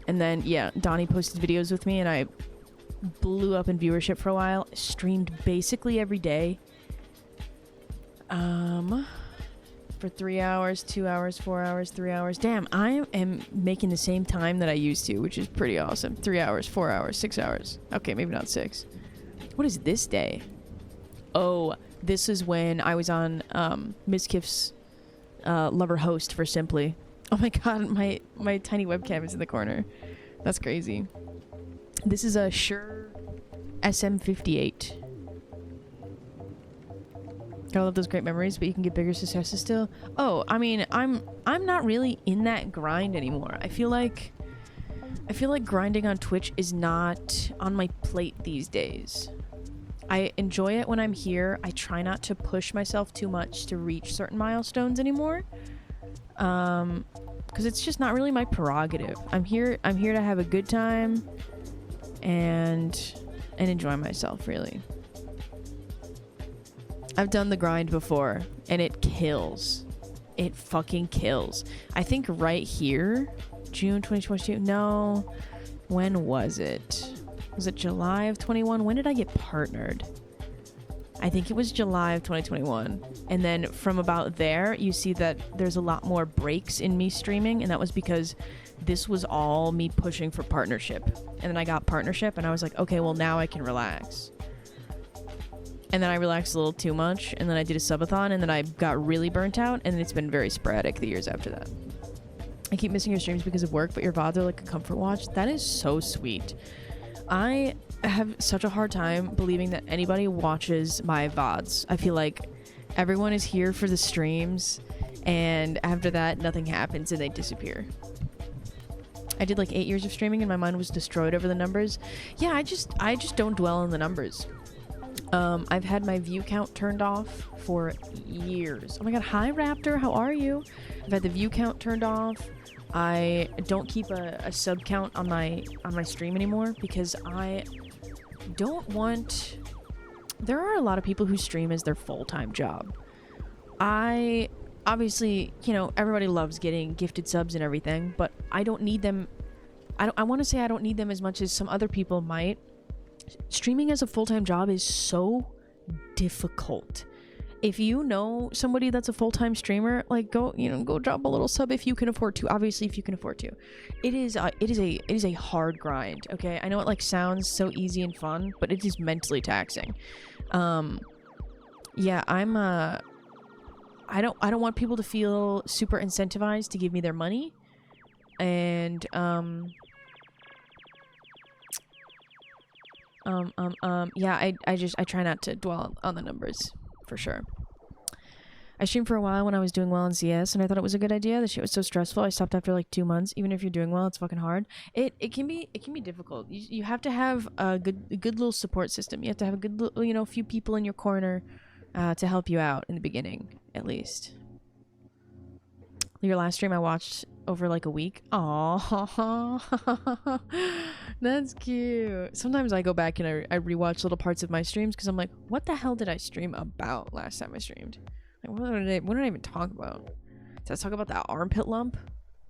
then, yeah, Donnie posted videos with me, and I blew up in viewership for a while. Streamed basically every day. For 3 hours, 2 hours, 4 hours, 3 hours. Damn, I am making the same time that I used to, which is pretty awesome. 3 hours, 4 hours, 6 hours. Okay, maybe not 6. What is this day? Oh, this is when I was on Miskiff's lover host for Simply. Oh my god, my tiny webcam is in the corner. That's crazy. This is a Shure SM58. I love those great memories, but you can get bigger successes still. Oh, I mean, I'm not really in that grind anymore. I feel like grinding on Twitch is not on my plate these days. I enjoy it when I'm here. I try not to push myself too much to reach certain milestones anymore. Because it's just not really my prerogative. I'm here to have a good time and enjoy myself, really. I've done the grind before, and it kills. It fucking kills. I think right here, June 2022. No, when was it? Was it July of 21? When did I get partnered? I think it was July of 2021. And then from about there, you see that there's a lot more breaks in me streaming. And that was because this was all me pushing for partnership. And then I got partnership and I was like, okay, well now I can relax. And then I relaxed a little too much. And then I did a subathon and then I got really burnt out. And it's been very sporadic the years after that. I keep missing your streams because of work, but your VODs are like a comfort watch. That is so sweet. I have such a hard time believing that anybody watches my VODs. I feel like everyone is here for the streams, and after that, nothing happens and they disappear. I did like 8 years of streaming and my mind was destroyed over the numbers. Yeah, I just don't dwell on the numbers. I've had my view count turned off for years. Oh my god, hi Raptor, how are you? I've had the view count turned off. I don't keep a sub count on my stream anymore because I don't want... There are a lot of people who stream as their full-time job. I obviously, you know, everybody loves getting gifted subs and everything, but I don't need them. I want to say I don't need them as much as some other people might. Streaming as a full-time job is so difficult. If you know somebody that's a full-time streamer, like go drop a little sub if you can afford to. Obviously, if you can afford to. It is a hard grind. Okay, I know it like sounds so easy and fun, but it is mentally taxing. Yeah, I don't want people to feel super incentivized to give me their money, and yeah, I try not to dwell on the numbers, for sure. I streamed for a while when I was doing well in CS, and I thought it was a good idea. The shit was so stressful. I stopped after like 2 months. Even if you're doing well, it's fucking hard. It can be difficult. You have to have a good little support system. You have to have a good few people in your corner to help you out in the beginning, at least. Your last stream I watched over like a week. Aww. That's cute. Sometimes I go back and I rewatch little parts of my streams because I'm like, what the hell did I stream about last time I streamed? Like, what did I even talk about? Did I talk about that armpit lump?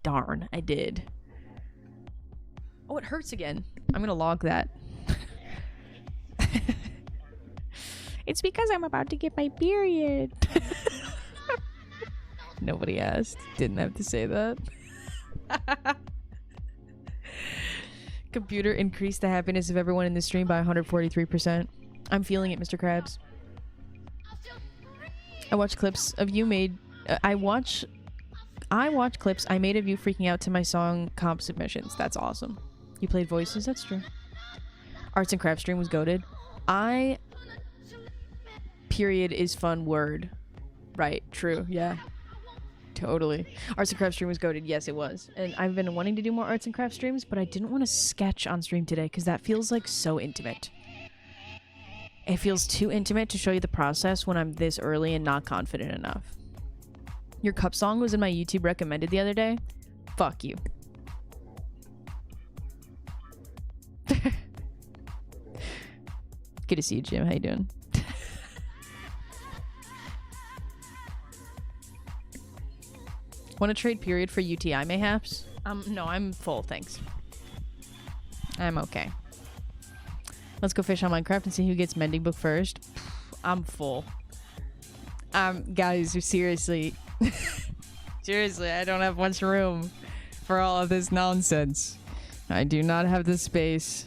Darn, I did. Oh, it hurts again. I'm gonna log that. It's because I'm about to get my period. Nobody asked. Didn't have to say that. Computer increased the happiness of everyone in the stream by 143%. I'm feeling it, Mr. Krabs. I watch clips of you made... I watch clips I made of you freaking out to my song comp submissions. That's awesome. You played voices? That's true. Arts and crafts stream was goated. Period is fun word. Right, true, yeah. Totally. Arts and crafts stream was goated. Yes, it was. And I've been wanting to do more arts and crafts streams, but I didn't want to sketch on stream today because that feels like so intimate. It feels too intimate to show you the process when I'm this early and not confident enough. Your cup song was in my YouTube recommended the other day. Fuck you. Good to see you, Jim. How you doing? Want to trade period for UTI mayhaps? No, I'm full, thanks. I'm okay. Let's go fish on Minecraft and see who gets mending book first. I'm full. Guys, seriously. Seriously, I don't have much room for all of this nonsense. I do not have the space.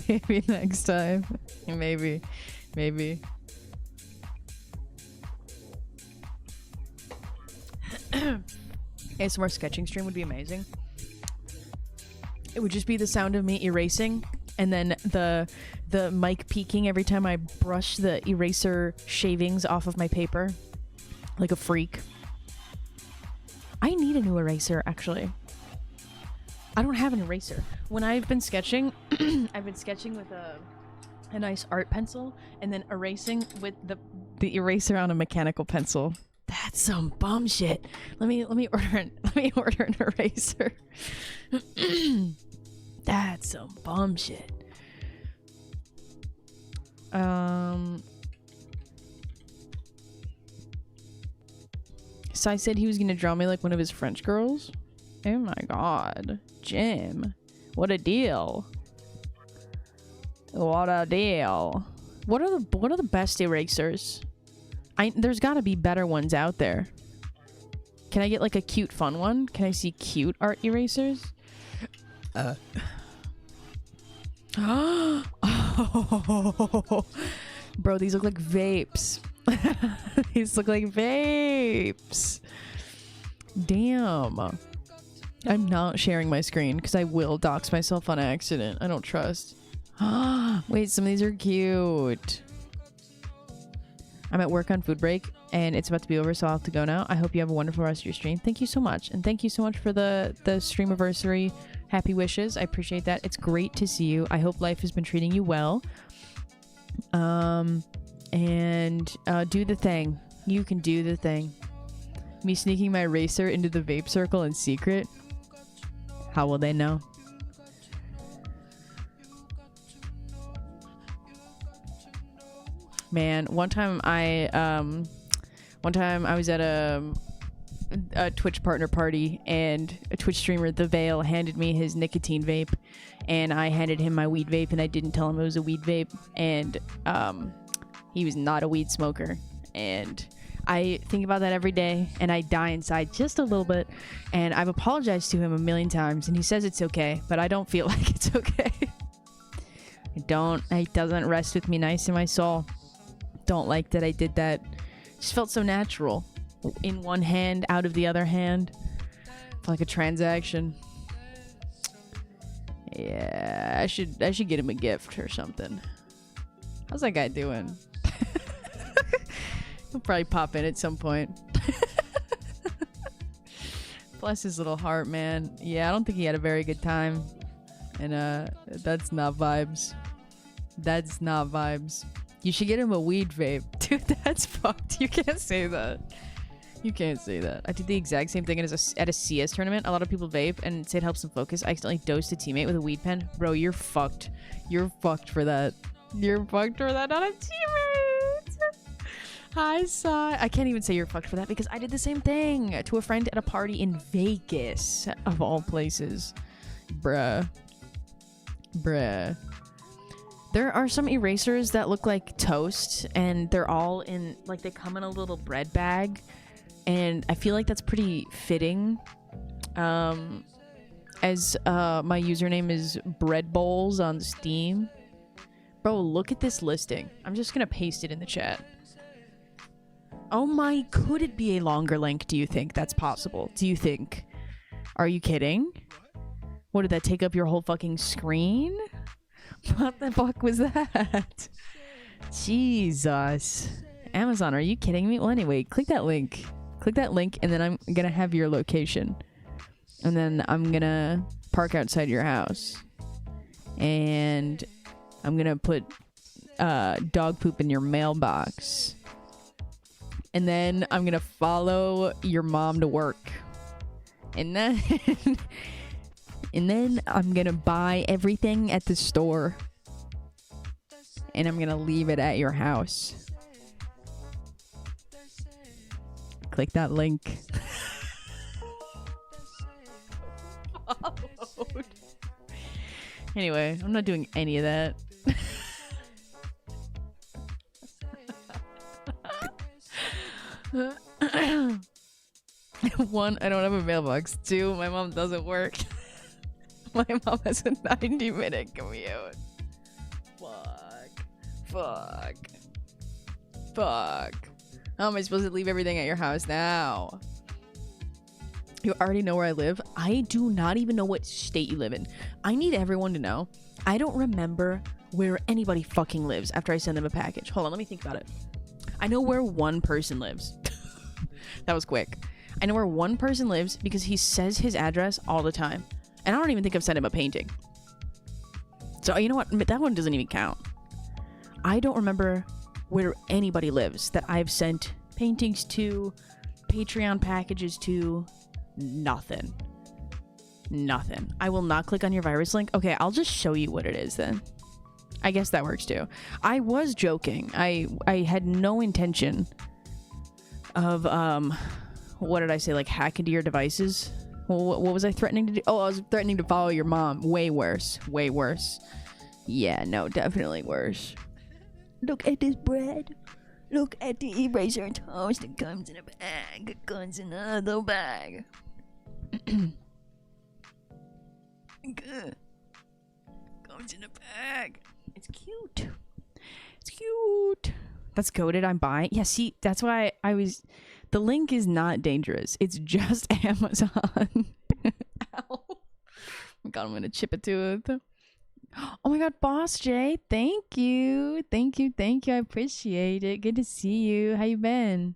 Maybe next time. Maybe. ASMR sketching stream would be amazing. It would just be the sound of me erasing and then the mic peaking every time I brush the eraser shavings off of my paper like a freak. I need a new eraser, actually. I don't have an eraser. When I've been sketching, I've been sketching with a nice art pencil and then erasing with the eraser on a mechanical pencil. That's some bum shit. Let me order an eraser. That's some bum shit. Sai said he was gonna draw me like one of his French girls. Oh my god. Jim. What a deal. What a deal. What are the best erasers? There's got to be better ones out there. Can I get like a cute fun one? Can I see cute art erasers? Oh. Bro, these look like vapes. These look like vapes. Damn. I'm not sharing my screen because I will dox myself on accident. I don't trust. Wait, some of these are cute. I'm at work on food break and it's about to be over, so I'll have to go now. I hope you have a wonderful rest of your stream. Thank you so much. And thank you so much for the streamiversary happy wishes. I appreciate that. It's great to see you. I hope life has been treating you well. And do the thing. You can do the thing. Me sneaking my racer into the vape circle in secret. How will they know? Man, one time I was at a Twitch partner party, and a Twitch streamer, The Veil, handed me his nicotine vape, and I handed him my weed vape, and I didn't tell him it was a weed vape, and he was not a weed smoker, and I think about that every day, and I die inside just a little bit, and I've apologized to him a million times, and he says it's okay, but I don't feel like it's okay. It doesn't rest with me nice in my soul. Don't like that I did that. Just felt so natural. In one hand, out of the other hand. Like a transaction. Yeah, I should get him a gift or something. How's that guy doing? He'll probably pop in at some point. Bless his little heart, man. Yeah, I don't think he had a very good time. And that's not vibes. That's not vibes. You should get him a weed vape. Dude, that's fucked. You can't say that. You can't say that. I did the exact same thing at a CS tournament. A lot of people vape and say it helps them focus. I accidentally dosed a teammate with a weed pen. Bro, you're fucked. You're fucked for that. You're fucked for that on a teammate. Hi, Sai. I can't even say you're fucked for that because I did the same thing to a friend at a party in Vegas, of all places. Bruh. There are some erasers that look like toast, and they're all in, like, they come in a little bread bag, and I feel like that's pretty fitting. As my username is Bread Bowls on Steam. Bro, look at this listing. I'm just gonna paste it in the chat. Oh my, could it be a longer link? Do you think that's possible? Do you think? Are you kidding? What, did that take up your whole fucking screen? What the fuck was that? Jesus. Amazon, are you kidding me? Well, anyway, click that link. Click that link, and then I'm gonna have your location. And then I'm gonna park outside your house. And I'm gonna put dog poop in your mailbox. And then I'm gonna follow your mom to work. And then... And then I'm gonna buy everything at the store. And I'm gonna leave it at your house. Click that link. Followed. Anyway, I'm not doing any of that. One, I don't have a mailbox. Two, my mom doesn't work. My mom has a 90-minute commute. Fuck. How am I supposed to leave everything at your house now? You already know where I live. I do not even know what state you live in. I need everyone to know. I don't remember where anybody fucking lives after I send them a package. Hold on, let me think about it. I know where one person lives. That was quick. I know where one person lives because he says his address all the time. And I don't even think I've sent him a painting. So, you know what? That one doesn't even count. I don't remember where anybody lives that I've sent paintings to, Patreon packages to, nothing. I will not click on your virus link. Okay, I'll just show you what it is then. I guess that works too. I was joking. I had no intention of, what did I say? Like, hack into your devices? What was I threatening to do? Oh, I was threatening to follow your mom. Way worse. Yeah, no, definitely worse. Look at this bread. Look at the eraser toast. It comes in a bag. It comes in another bag. Good. Comes in a bag. It's cute. It's cute. That's goated. I'm buying. Yeah, see, that's why I was... The link is not dangerous. It's just Amazon. Ow. God, I'm going to chip it to it. Oh my god, Boss J, thank you. Thank you. I appreciate it. Good to see you. How you been?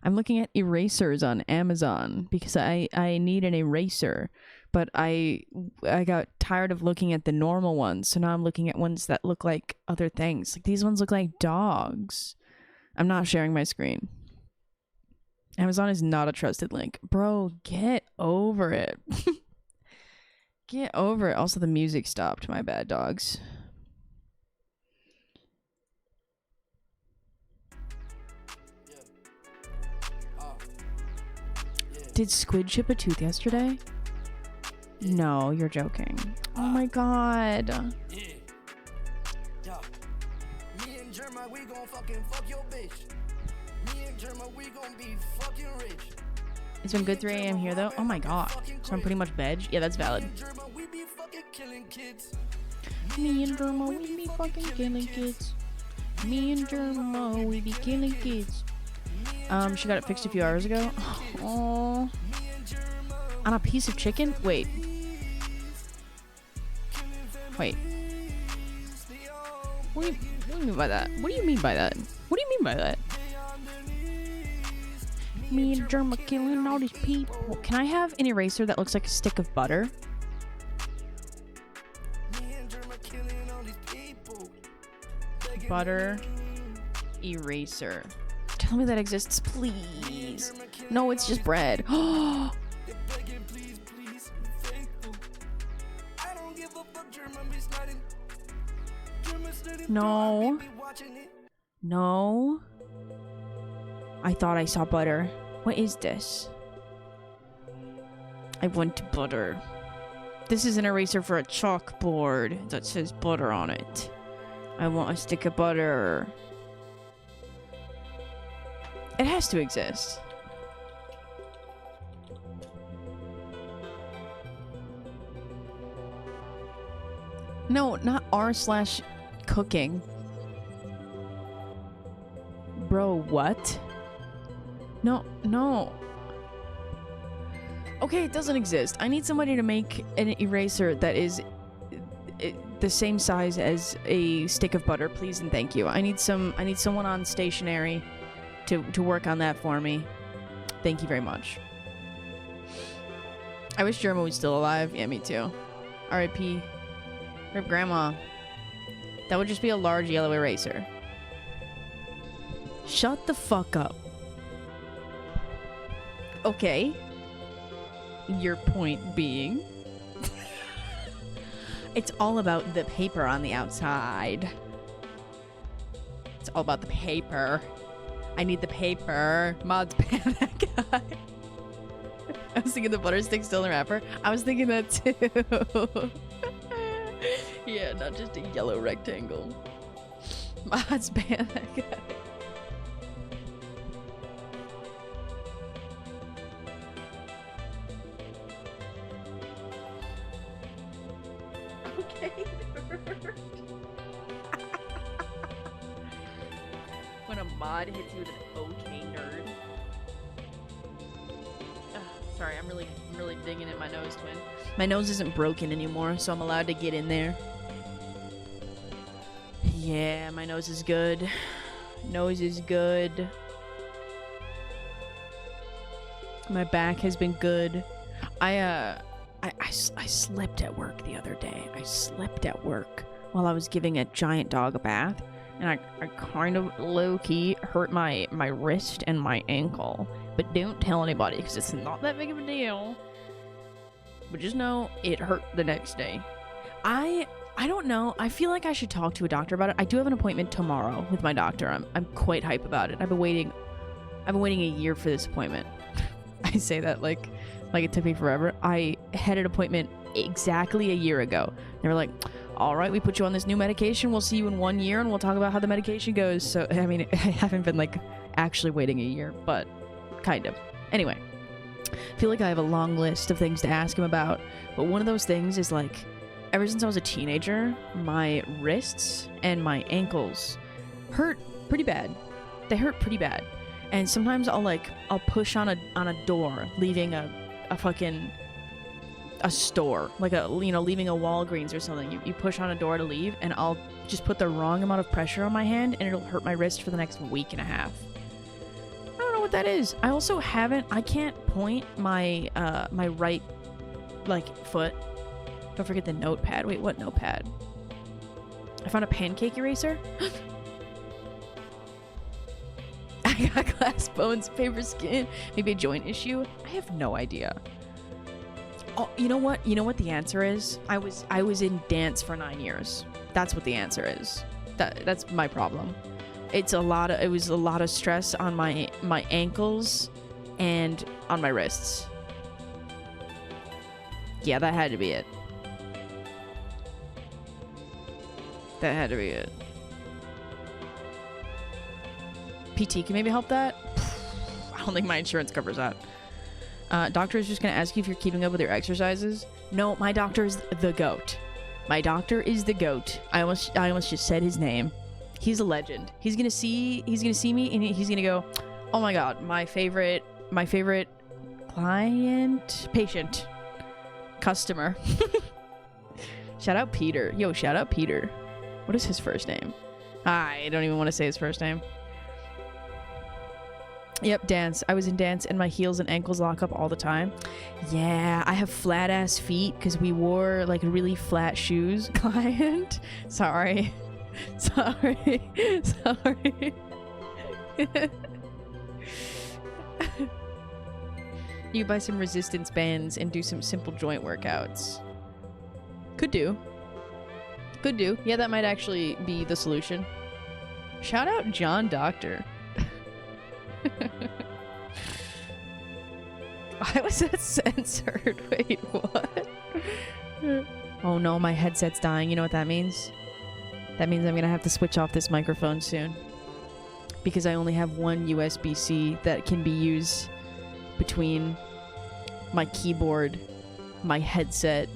I'm looking at erasers on Amazon because I need an eraser. But I got tired of looking at the normal ones, so now I'm looking at ones that look like other things. Like these ones look like dogs. I'm not sharing my screen. Amazon is not a trusted link. Bro, get over it. Get over it. Also, the music stopped. My bad, dogs. Did Squid chip a tooth yesterday? No, you're joking. Oh my god. Me and Germa, we gon' fucking fuck your bitch. Me and Germa, we gon' be fucking rich. It's been good 3 a.m. here though. Oh my god. So I'm pretty much veg. Yeah, that's valid. Me and Germa, we be fucking killing kids. Me and Germa, we be killing kids. She got it fixed a few hours ago. Oh. On a piece of chicken? Wait. What do you mean by that? What do you mean by that? Me and Germa killing all these people. Can I have an eraser that looks like a stick of butter? Butter eraser. Tell me that exists, please. No, it's just bread. No. No. I thought I saw butter. What is this? I want butter. This is an eraser for a chalkboard that says butter on it. I want a stick of butter. It has to exist. No, not r/cooking. Bro, what? No. Okay, it doesn't exist. I need somebody to make an eraser that is the same size as a stick of butter, please and thank you. I need someone on stationery to work on that for me. Thank you very much. I wish Germa was still alive. Yeah, me too. R.I.P. Rip Grandma. That would just be a large yellow eraser. Shut the fuck up. Okay. Your point being... It's all about the paper on the outside. It's all about the paper. I need the paper. Mods ban that guy. I was thinking the butter stick still in the wrapper. I was thinking that too. Yeah, not just a yellow rectangle. Mods ban that guy. Okay, nerd. When a mod hits you with an okay nerd. Sorry, I'm really digging in my nose, twin. My nose isn't broken anymore, so I'm allowed to get in there. Yeah, my nose is good. Nose is good. My back has been good. I slept at work the other day. I slept at work while I was giving a giant dog a bath. And I kind of low-key hurt my wrist and my ankle. But don't tell anybody because it's not that big of a deal. But just know it hurt the next day. I don't know. I feel like I should talk to a doctor about it. I do have an appointment tomorrow with my doctor. I'm quite hype about it. I've been waiting a year for this appointment. I say that like it took me forever. I had an appointment exactly a year ago. They were like, all right, we put you on this new medication. We'll see you in 1 year and we'll talk about how the medication goes. So, I mean, I haven't been like actually waiting a year, but kind of. Anyway, I feel like I have a long list of things to ask him about, but one of those things is like, ever since I was a teenager, my wrists and my ankles hurt pretty bad. They hurt pretty bad. And sometimes I'll push on a door, leaving a store, like leaving a Walgreens or something. You push on a door to leave, and I'll just put the wrong amount of pressure on my hand, and it'll hurt my wrist for the next week and a half. I don't know what that is. I also I can't point my my right foot. Don't forget the notepad. Wait, what notepad? I found a pancake eraser. I got glass bones, paper skin, maybe a joint issue. I have no idea. Oh, you know what? You know what the answer is? I was in dance for 9 years. That's what the answer is. That's my problem. It was a lot of stress on my ankles and on my wrists. Yeah, that had to be it. That had to be it. PT can maybe help that? I don't think my insurance covers that. Doctor is just gonna ask you if you're keeping up with your exercises. No, my doctor is the GOAT. My doctor is the GOAT. I almost just said his name. He's a legend. He's gonna see me and he's gonna go, oh my god, my favorite patient, customer. Shout out Peter. Yo, shout out Peter. What is his first name? I don't even want to say his first name. Yep, dance. I was in dance and my heels and ankles lock up all the time. Yeah, I have flat ass feet because we wore like really flat shoes. Client. Sorry. You buy some resistance bands and do some simple joint workouts. Could do. Yeah, that might actually be the solution. Shout out John Doctor. Why was that censored? Wait, what? Oh no, my headset's dying. You know what that means? That means I'm gonna have to switch off this microphone soon. Because I only have one USB-C that can be used between my keyboard, my headset,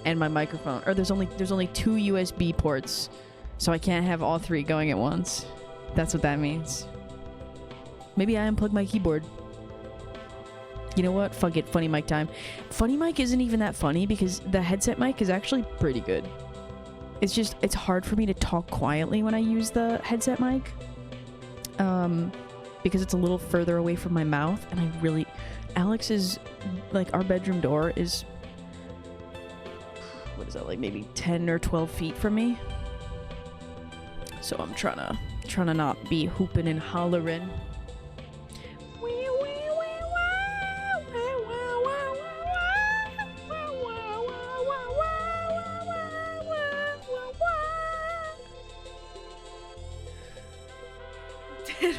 and my microphone. Or there's only 2 USB ports, so I can't have all 3 going at once. That's what that means. Maybe I unplugged my keyboard. You know what? Fuck it. Funny mic time. Funny mic isn't even that funny because the headset mic is actually pretty good. It's hard for me to talk quietly when I use the headset mic. Because it's a little further away from my mouth, and Alex is, like, our bedroom door is, what is that, like maybe 10 or 12 feet from me? So I'm trying to not be hooping and hollering.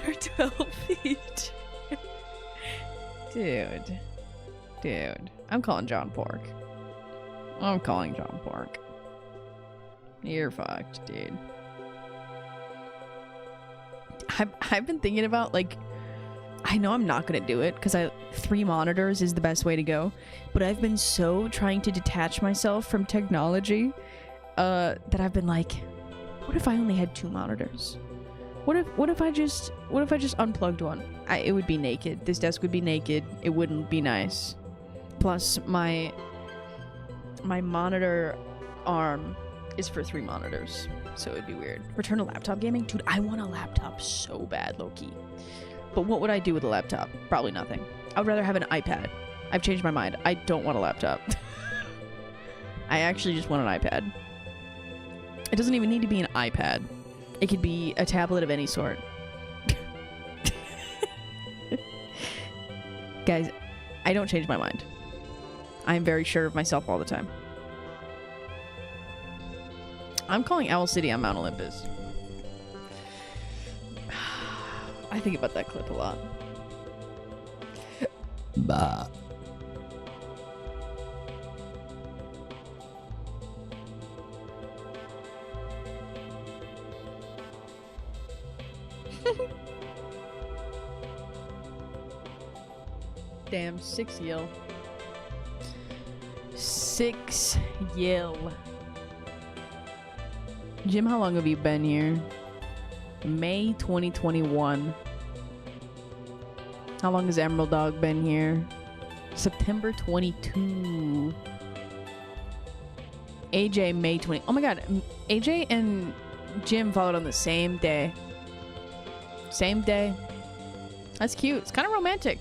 Or 12 feet. Dude. I'm calling John Pork. You're fucked, dude. I've been thinking about, like, I know I'm not gonna do it because 3 monitors is the best way to go, but I've been so trying to detach myself from technology that I've been like, what if I only had 2 monitors? What if I just unplugged one? It would be naked. This desk would be naked. It wouldn't be nice. Plus my monitor arm is for 3 monitors, so it'd be weird. Return to laptop gaming? Dude, I want a laptop so bad, low-key. But what would I do with a laptop? Probably nothing. I would rather have an iPad. I've changed my mind. I don't want a laptop. I actually just want an iPad. It doesn't even need to be an iPad. It could be a tablet of any sort. Guys, I don't change my mind. I am very sure of myself all the time. I'm calling Owl City on Mount Olympus. I think about that clip a lot. Bah. Damn, 6 yell. 6 yell. Jim, how long have you been here? May 2021. How long has Emerald Dog been here? September 22. AJ, May 20. Oh my god, AJ and Jim followed on the same day. Same day. That's cute. It's kind of romantic.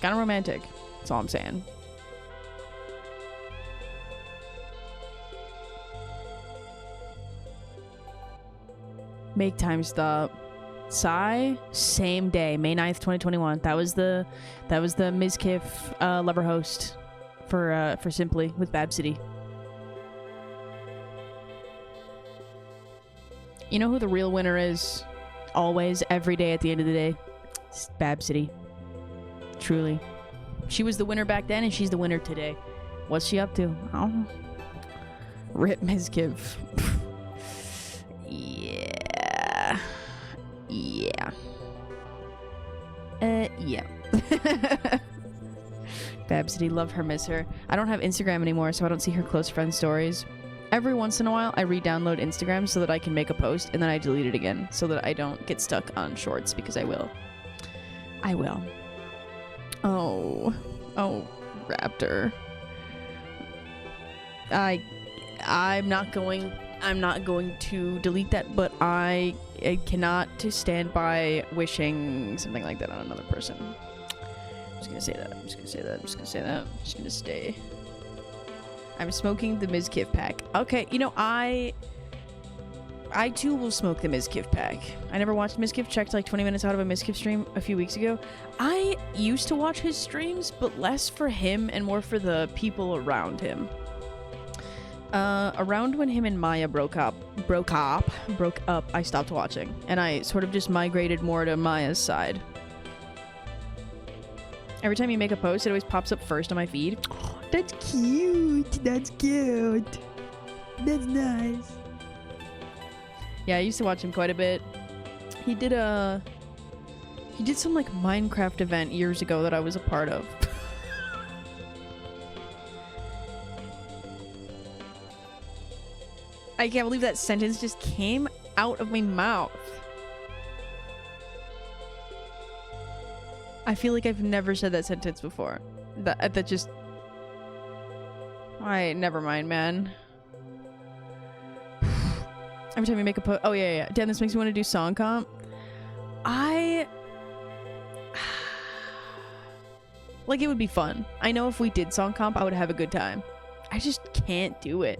Kind of romantic. That's all I'm saying. Make time stop. Psy, same day, May 9th, 2021. That was the Mizkif lover host for Simply with Bab City. You know who the real winner is? Always, every day, at the end of the day. It's Bab City. Truly. She was the winner back then, and she's the winner today. What's she up to? Oh. Rip Mizkiv. Yeah. Yeah. Yeah. Bab City, love her, miss her. I don't have Instagram anymore, so I don't see her close friend stories. Every once in a while, I re-download Instagram so that I can make a post, and then I delete it again, so that I don't get stuck on shorts, because I will. I will. Oh. Oh, Raptor. I'm not going to delete that, but I cannot stand by wishing something like that on another person. I'm just gonna say that. I'm just gonna say that. I'm just gonna say that. I'm just gonna stay. I'm smoking the Mizkif pack. Okay, you know, I too will smoke the Mizkif pack. I never watched Mizkif. Checked like 20 minutes out of a Mizkif stream a few weeks ago. I used to watch his streams, but less for him and more for the people around him. Around when him and Maya broke up, I stopped watching, and I sort of just migrated more to Maya's side. Every time you make a post, it always pops up first on my feed. Oh, that's cute. That's cute. That's nice. Yeah, I used to watch him quite a bit. He did some like Minecraft event years ago that I was a part of. I can't believe that sentence just came out of my mouth. I feel like I've never said that sentence before. That just... Alright, never mind, man. Every time you make a post... Oh, yeah. Damn, this makes me want to do song comp. Like, it would be fun. I know if we did song comp, I would have a good time. I just can't do it.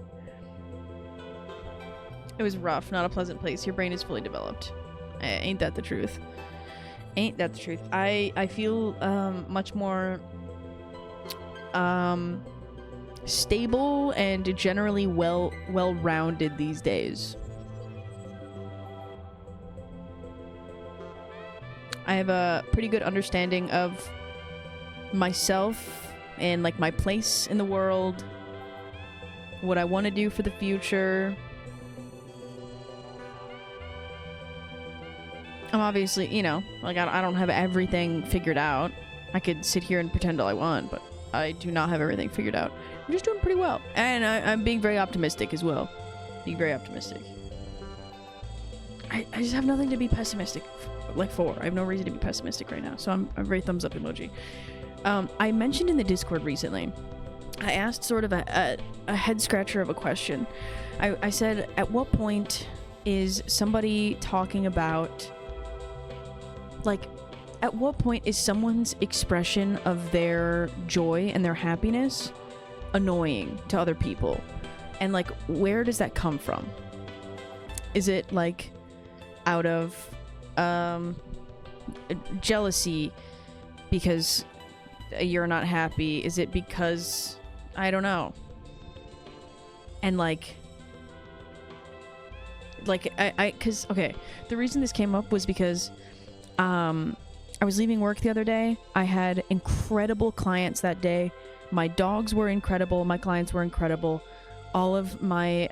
It was rough, not a pleasant place. Your brain is fully developed. Ain't that the truth? Ain't that the truth? I feel much more stable and generally well-rounded these days. I have a pretty good understanding of myself and like my place in the world, what I want to do for the future. I'm obviously, you know, like I don't have everything figured out. I could sit here and pretend all I want, but I do not have everything figured out. I'm just doing pretty well. And I'm being very optimistic as well. Being very optimistic. I just have nothing to be pessimistic for. I have no reason to be pessimistic right now. So I'm a very thumbs up emoji. I mentioned in the Discord recently, I asked sort of a head scratcher of a question. I said, at what point is somebody talking about... Like, at what point is someone's expression of their joy and their happiness annoying to other people? And, like, where does that come from? Is it, like, out of jealousy because you're not happy? Is it because... I don't know. And, like, because, okay, the reason this came up was because... I was leaving work the other day. I had incredible clients that day. My dogs were incredible. My clients were incredible. All of my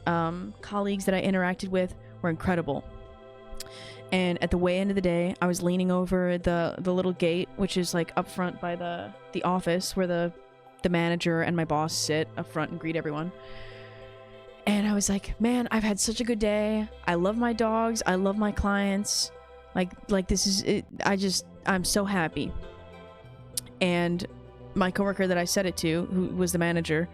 colleagues that I interacted with were incredible. And at the way end of the day, I was leaning over the little gate, which is like up front by the office where the manager and my boss sit up front and greet everyone. And I was like, man, I've had such a good day. I love my dogs. I love my clients. Like this is it. I'm so happy. And my coworker that I said it to, who was the manager,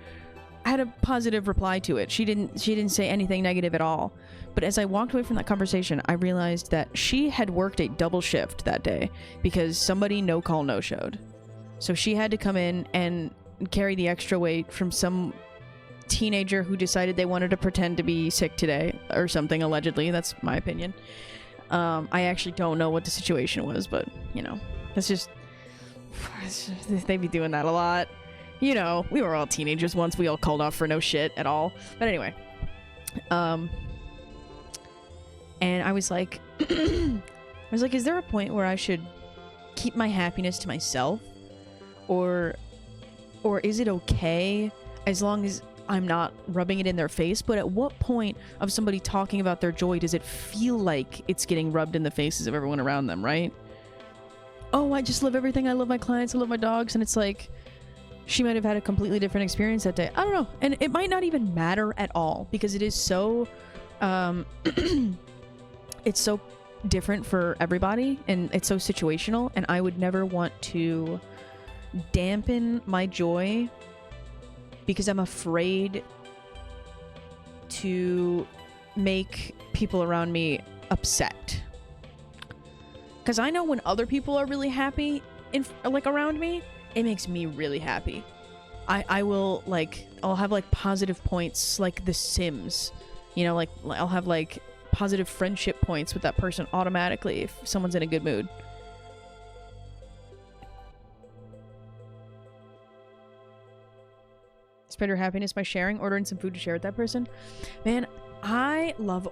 had a positive reply to it. She didn't say anything negative at all. But as I walked away from that conversation, I realized that she had worked a double shift that day because somebody no-call no-showed. So she had to come in and carry the extra weight from some teenager who decided they wanted to pretend to be sick today or something, allegedly. That's my opinion. I actually don't know what the situation was, but, you know, it's just they be doing that a lot. You know, we were all teenagers once. We all called off for no shit at all. But anyway. And I was like, is there a point where I should keep my happiness to myself? Or is it okay as long as I'm not rubbing it in their face? But at what point of somebody talking about their joy does it feel like it's getting rubbed in the faces of everyone around them, right? Oh, I just love everything. I love my clients. I love my dogs. And it's like, she might have had a completely different experience that day. I don't know. And it might not even matter at all because it is so, it's so different for everybody and it's so situational. And I would never want to dampen my joy because I'm afraid to make people around me upset. Because I know when other people are really happy like around me, it makes me really happy. I will, like, I'll have, like, positive points, like The Sims. You know, like, I'll have, like, positive friendship points with that person automatically if someone's in a good mood. Spread your happiness by sharing, ordering some food to share with that person. Man, I love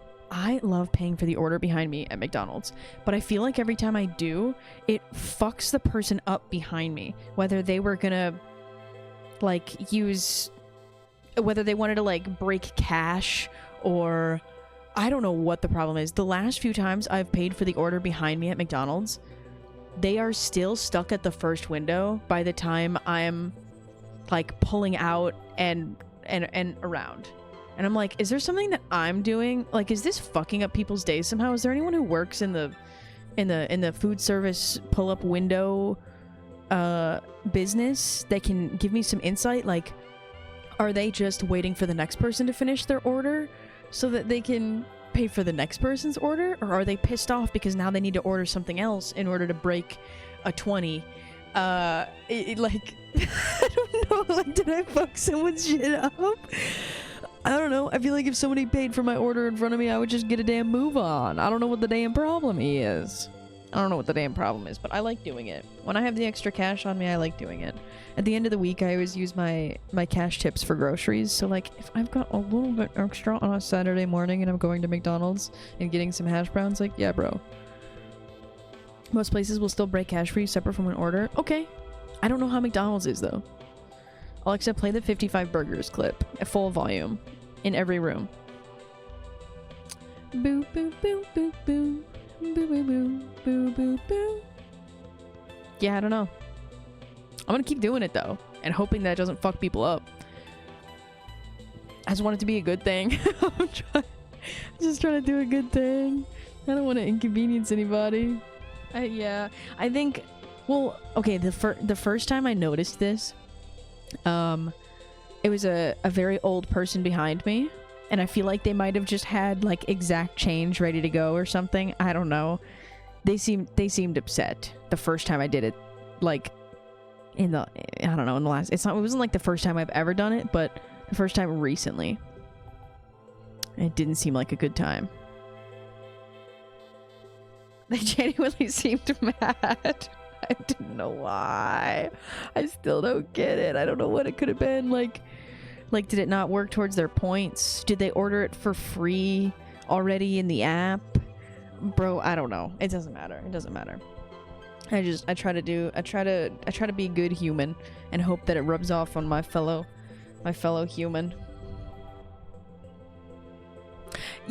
paying for the order behind me at McDonald's, but I feel like every time I do, it fucks the person up behind me. Whether they were gonna, like, whether they wanted to, like, break cash, or I don't know what the problem is. The last few times I've paid for the order behind me at McDonald's, they are still stuck at the first window by the time I'm, like, pulling out and around. And I'm like, is there something that I'm doing? Like, is this fucking up people's days somehow? Is there anyone who works in the food service pull-up window business that can give me some insight? Like, are they just waiting for the next person to finish their order so that they can pay for the next person's order? Or are they pissed off because now they need to order something else in order to break a 20? Like, I don't know, like, did I fuck someone's shit up? I don't know. I feel like if somebody paid for my order in front of me, I would just get a damn move on. I don't know what the damn problem is. I don't know what the damn problem is, but I like doing it. When I have the extra cash on me, I like doing it. At the end of the week, I always use my cash tips for groceries. So, like, if I've got a little bit extra on a Saturday morning and I'm going to McDonald's and getting some hash browns, like, yeah, bro. Most places will still break cash for you separate from an order. Okay. I don't know how McDonald's is, though. I'll accept play the 55 burgers clip at full volume in every room. Boo, boo, boo, boo, boo. Boo, boo, boo, boo, boo, boo. Yeah, I don't know. I'm gonna keep doing it, though, and hoping that it doesn't fuck people up. I just want it to be a good thing. I'm just trying to do a good thing. I don't want to inconvenience anybody. Yeah, I think... Well, okay, the first time I noticed this, it was a very old person behind me, and I feel like they might have just had, like, exact change ready to go or something. I don't know. They seemed upset the first time I did it, like, I don't know, in the last... It wasn't like the first time I've ever done it, but the first time recently. It didn't seem like a good time. They genuinely seemed mad. I didn't know why. I still don't get it. I don't know what it could have been. Like, did it not work towards their points? Did they order it for free already in the app? Bro, I don't know. It doesn't matter. It doesn't matter. I try to be a good human and hope that it rubs off on my fellow human.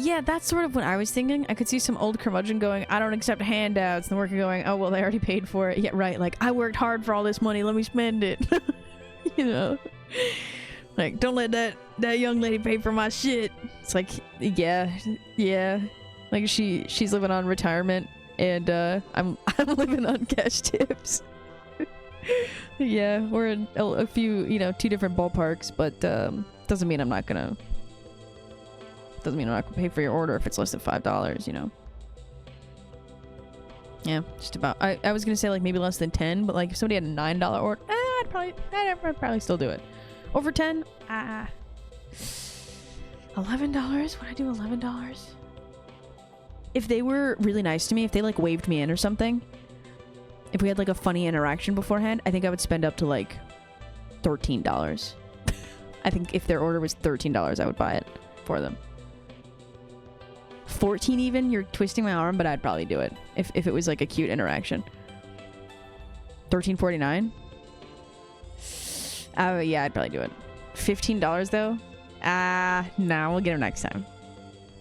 Yeah, that's sort of what I was thinking. I could see some old curmudgeon going, I don't accept handouts, and the worker going, oh, well, they already paid for it. Yeah, right, like, I worked hard for all this money, let me spend it. You know? Like, don't let that young lady pay for my shit. It's like, yeah. Like, she's living on retirement, and I'm living on cash tips. Yeah, we're in a few, you know, 2 different ballparks, but doesn't mean I'm not gonna pay for your order if it's less than $5, you know. Yeah, just about. I was gonna say like maybe less than 10, but like if somebody had a $9 order, I'd probably still do it. Over 10, $11? Would I do $11? If they were really nice to me, if they like waved me in or something, if we had like a funny interaction beforehand, I think I would spend up to like $13. I think if their order was $13, I would buy it for them. 14 even? You're twisting my arm, but I'd probably do it if it was like a cute interaction. $13.49? Oh yeah, I'd probably do it. $15 though? Nah, we'll get her next time.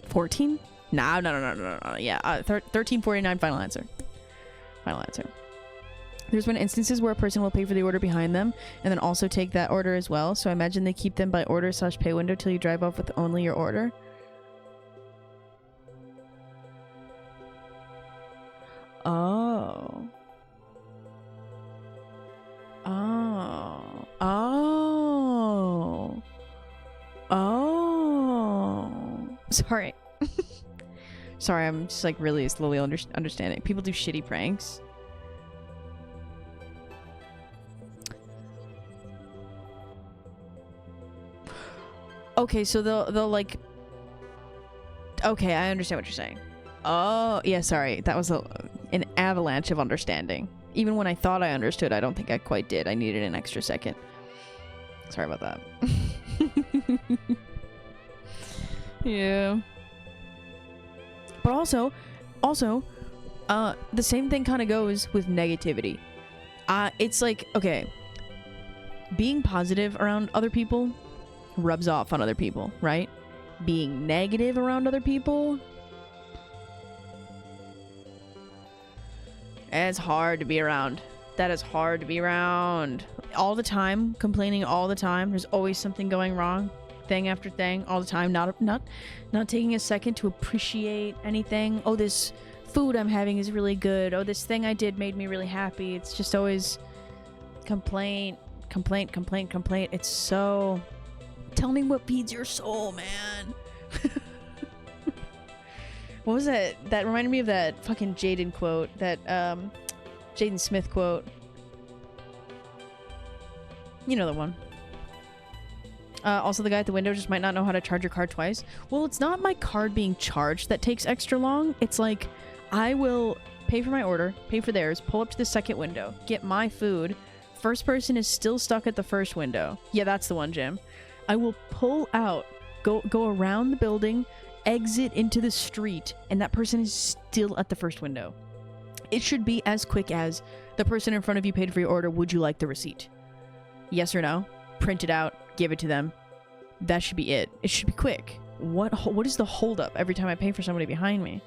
14? No. Yeah, $13.49. Final answer. There's been instances where a person will pay for the order behind them and then also take that order as well. So I imagine they keep them by order / pay window till you drive off with only your order. Oh. Sorry. Sorry, I'm just like really slowly understanding. People do shitty pranks. Okay, so they'll like... Okay, I understand what you're saying. Oh, yeah, sorry. That was an avalanche of understanding. Even when I thought I understood, I don't think I quite did. I needed an extra second. Sorry about that. Yeah. But also, the same thing kind of goes with negativity. It's like, okay, being positive around other people rubs off on other people, right? Being negative around other people, it's hard to be around. That is hard to be around. All the time, complaining all the time. There's always something going wrong. Thing after thing, all the time. Not taking a second to appreciate anything. Oh, this food I'm having is really good. Oh, this thing I did made me really happy. It's just always complaint. It's so... Tell me what feeds your soul, man. What was that? That reminded me of that fucking Jaden quote. That, Jaden Smith quote. You know the one. Also, the guy at the window just might not know how to charge your card twice. Well, it's not my card being charged that takes extra long. It's like, I will pay for my order, pay for theirs, pull up to the second window, get my food. First person is still stuck at the first window. Yeah, that's the one, Jim. I will pull out, go around the building, exit into the street, and that person is still at the first window. It should be as quick as the person in front of you paid for your order. Would you like the receipt? Yes or no? Print it out, give it to them. That should be it. It should be quick. What is the holdup every time I pay for somebody behind me?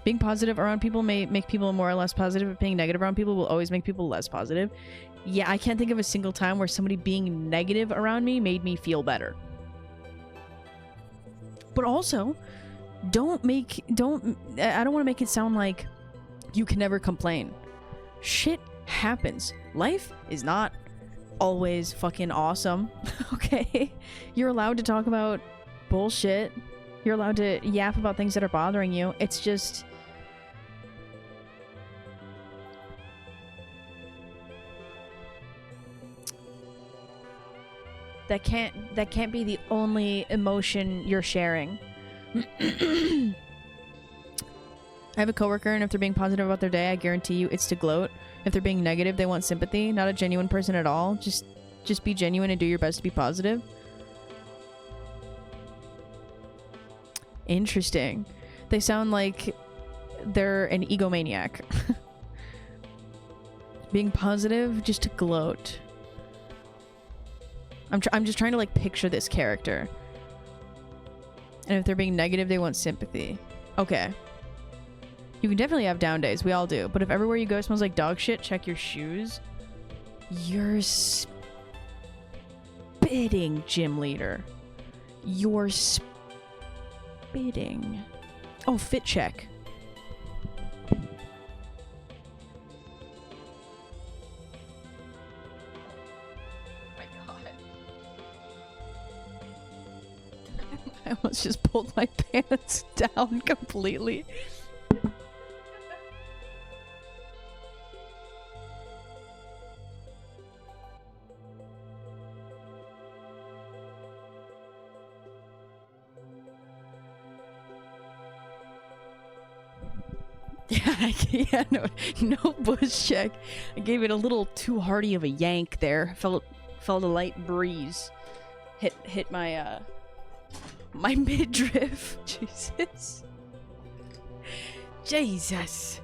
Being positive around people may make people more or less positive, but being negative around people will always make people less positive. Yeah, I can't think of a single time where somebody being negative around me made me feel better. But also, I don't want to make it sound like you can never complain. Shit happens. Life is not always fucking awesome. Okay? You're allowed to talk about bullshit. You're allowed to yap about things that are bothering you. It's just... That can't be the only emotion you're sharing. I have a coworker, and if they're being positive about their day, I guarantee you it's to gloat. If they're being negative, they want sympathy. Not a genuine person at all. Just be genuine and do your best to be positive. Interesting. They sound like they're an egomaniac. Being positive just to gloat. I'm just trying to like picture this character. And if they're being negative, they want sympathy. Okay. You can definitely have down days. We all do. But if everywhere you go smells like dog shit, check your shoes. You're spitting, gym leader. You're spitting. Oh, fit check. My God. I almost just pulled my pants down completely. Yeah, no bush check. I gave it a little too hearty of a yank there. Felt a light breeze hit my my midriff. Jesus.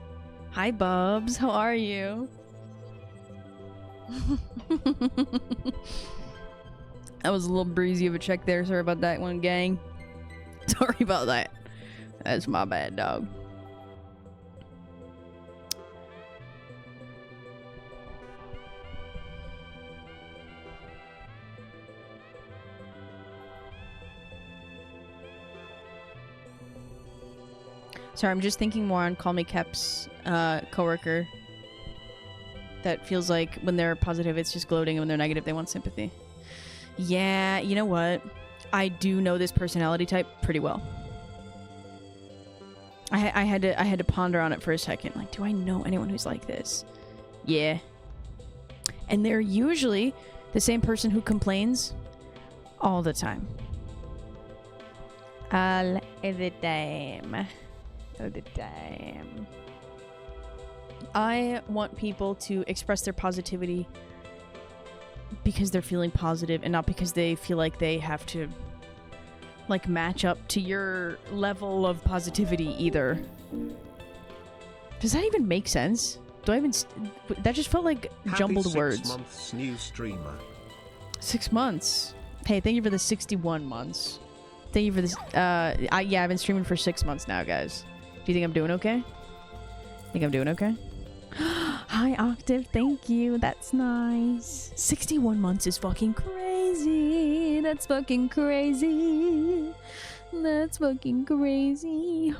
Hi, Bubs. How are you? That was a little breezy of a check there. Sorry about that one, gang. Sorry about that. That's my bad, dog. Sorry, I'm just thinking more on Call Me Kep's coworker. That feels like when they're positive, it's just gloating, and when they're negative, they want sympathy. Yeah, you know what? I do know this personality type pretty well. I had to ponder on it for a second. Like, do I know anyone who's like this? Yeah. And they're usually the same person who complains all the time. All the time. All the time. I want people to express their positivity because they're feeling positive and not because they feel like they have to like match up to your level of positivity either. Does that even make sense? Do I even that just felt like jumbled words. 6 months new streamer. 6 months. Hey, thank you for the 61 months. Thank you for this. Yeah, I've been streaming for 6 months now, guys. Do you think I'm doing okay? Think I'm doing okay? Hi, Octave. Thank you. That's nice. 61 months is fucking crazy. That's fucking crazy. That's fucking crazy.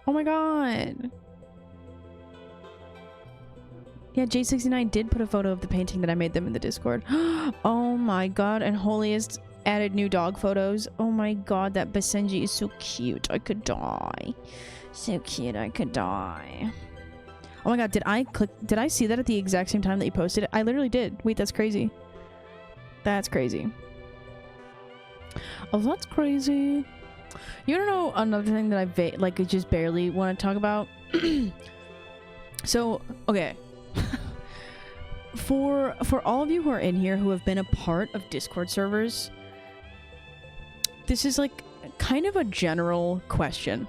Oh my god. Yeah, J69 did put a photo of the painting that I made them in the Discord. Oh my god, and Holiest added new dog photos. Oh my god, that Basenji is so cute. I could die. So cute, I could die. Oh my god, did I see that at the exact same time that you posted it? I literally did. Wait, that's crazy. That's crazy. Oh, that's crazy. You don't know another thing that I just barely want to talk about? So, okay. For all of you who are in here who have been a part of Discord servers, this is like kind of a general question.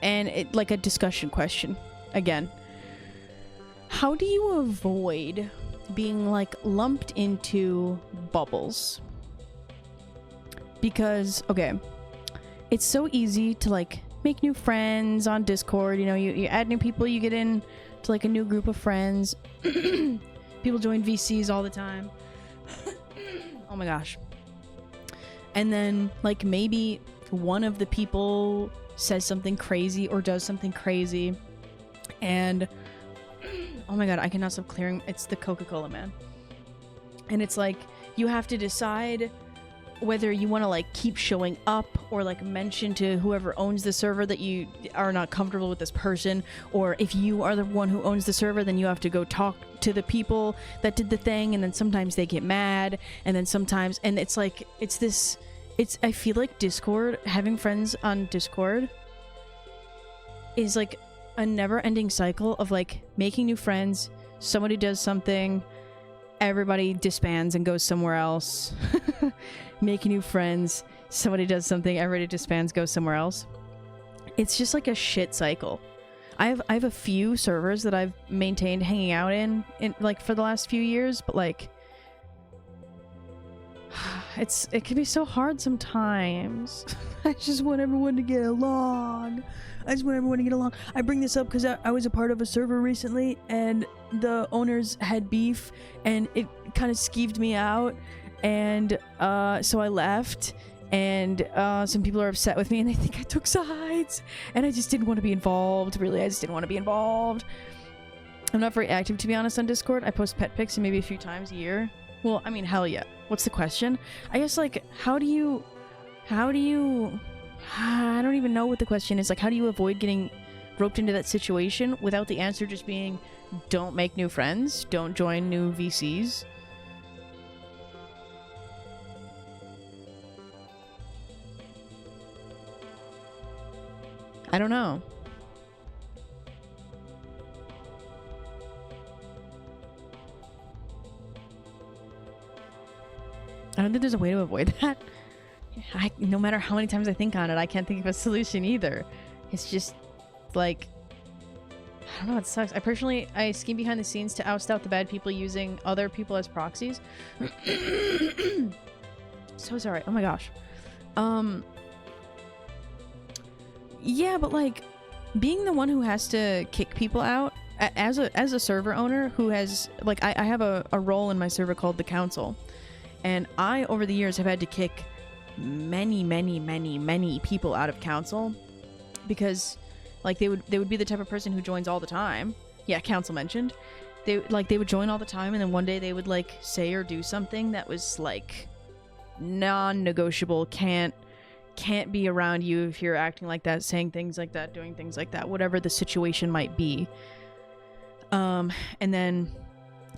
And it like a discussion question. Again. How do you avoid being like lumped into bubbles? Because, okay, it's so easy to like make new friends on Discord. You know, you add new people, you get in to like a new group of friends. People join VCs all the time. Oh my gosh. And then like maybe one of the people says something crazy or does something crazy. And oh my god, I cannot stop clearing. It's the Coca-Cola, man. And it's like you have to decide whether you want to like keep showing up or like mention to whoever owns the server that you are not comfortable with this person, or if you are the one who owns the server, then you have to go talk to the people that did the thing, and then sometimes they get mad, and then sometimes, and it's like I feel like Discord, having friends on Discord is like a never-ending cycle of like making new friends, somebody does something, everybody disbands and goes somewhere else. Making new friends. Somebody does something, everybody disbands, goes somewhere else. It's just like a shit cycle. I have a few servers that I've maintained hanging out in like for the last few years, but like it can be so hard sometimes. I just want everyone to get along. I bring this up because I was a part of a server recently and the owners had beef and it kind of skeeved me out, and so I left. And some people are upset with me and they think I took sides. And I just didn't want to be involved. Really, I just didn't want to be involved. I'm not very active, to be honest, on Discord. I post pet pics maybe a few times a year. Well, I mean, hell yeah. What's the question? I guess, like, how do you... I don't even know what the question is. Like, how do you avoid getting roped into that situation without the answer just being, don't make new friends, don't join new VCs? I don't know. I don't think there's a way to avoid that. No matter how many times I think on it, I can't think of a solution either. It's just, like... I don't know, it sucks. I scheme behind the scenes to oust out the bad people using other people as proxies. So sorry. Oh my gosh. Yeah, but like, being the one who has to kick people out, as a server owner who has, like, I have a role in my server called the council, and I, over the years, have had to kick many people out of council, because, like, they would be the type of person who joins all the time. Yeah, council mentioned. They would join all the time, and then one day they would, like, say or do something that was, like, non-negotiable, can't be around you if you're acting like that, saying things like that, doing things like that, whatever the situation might be. And then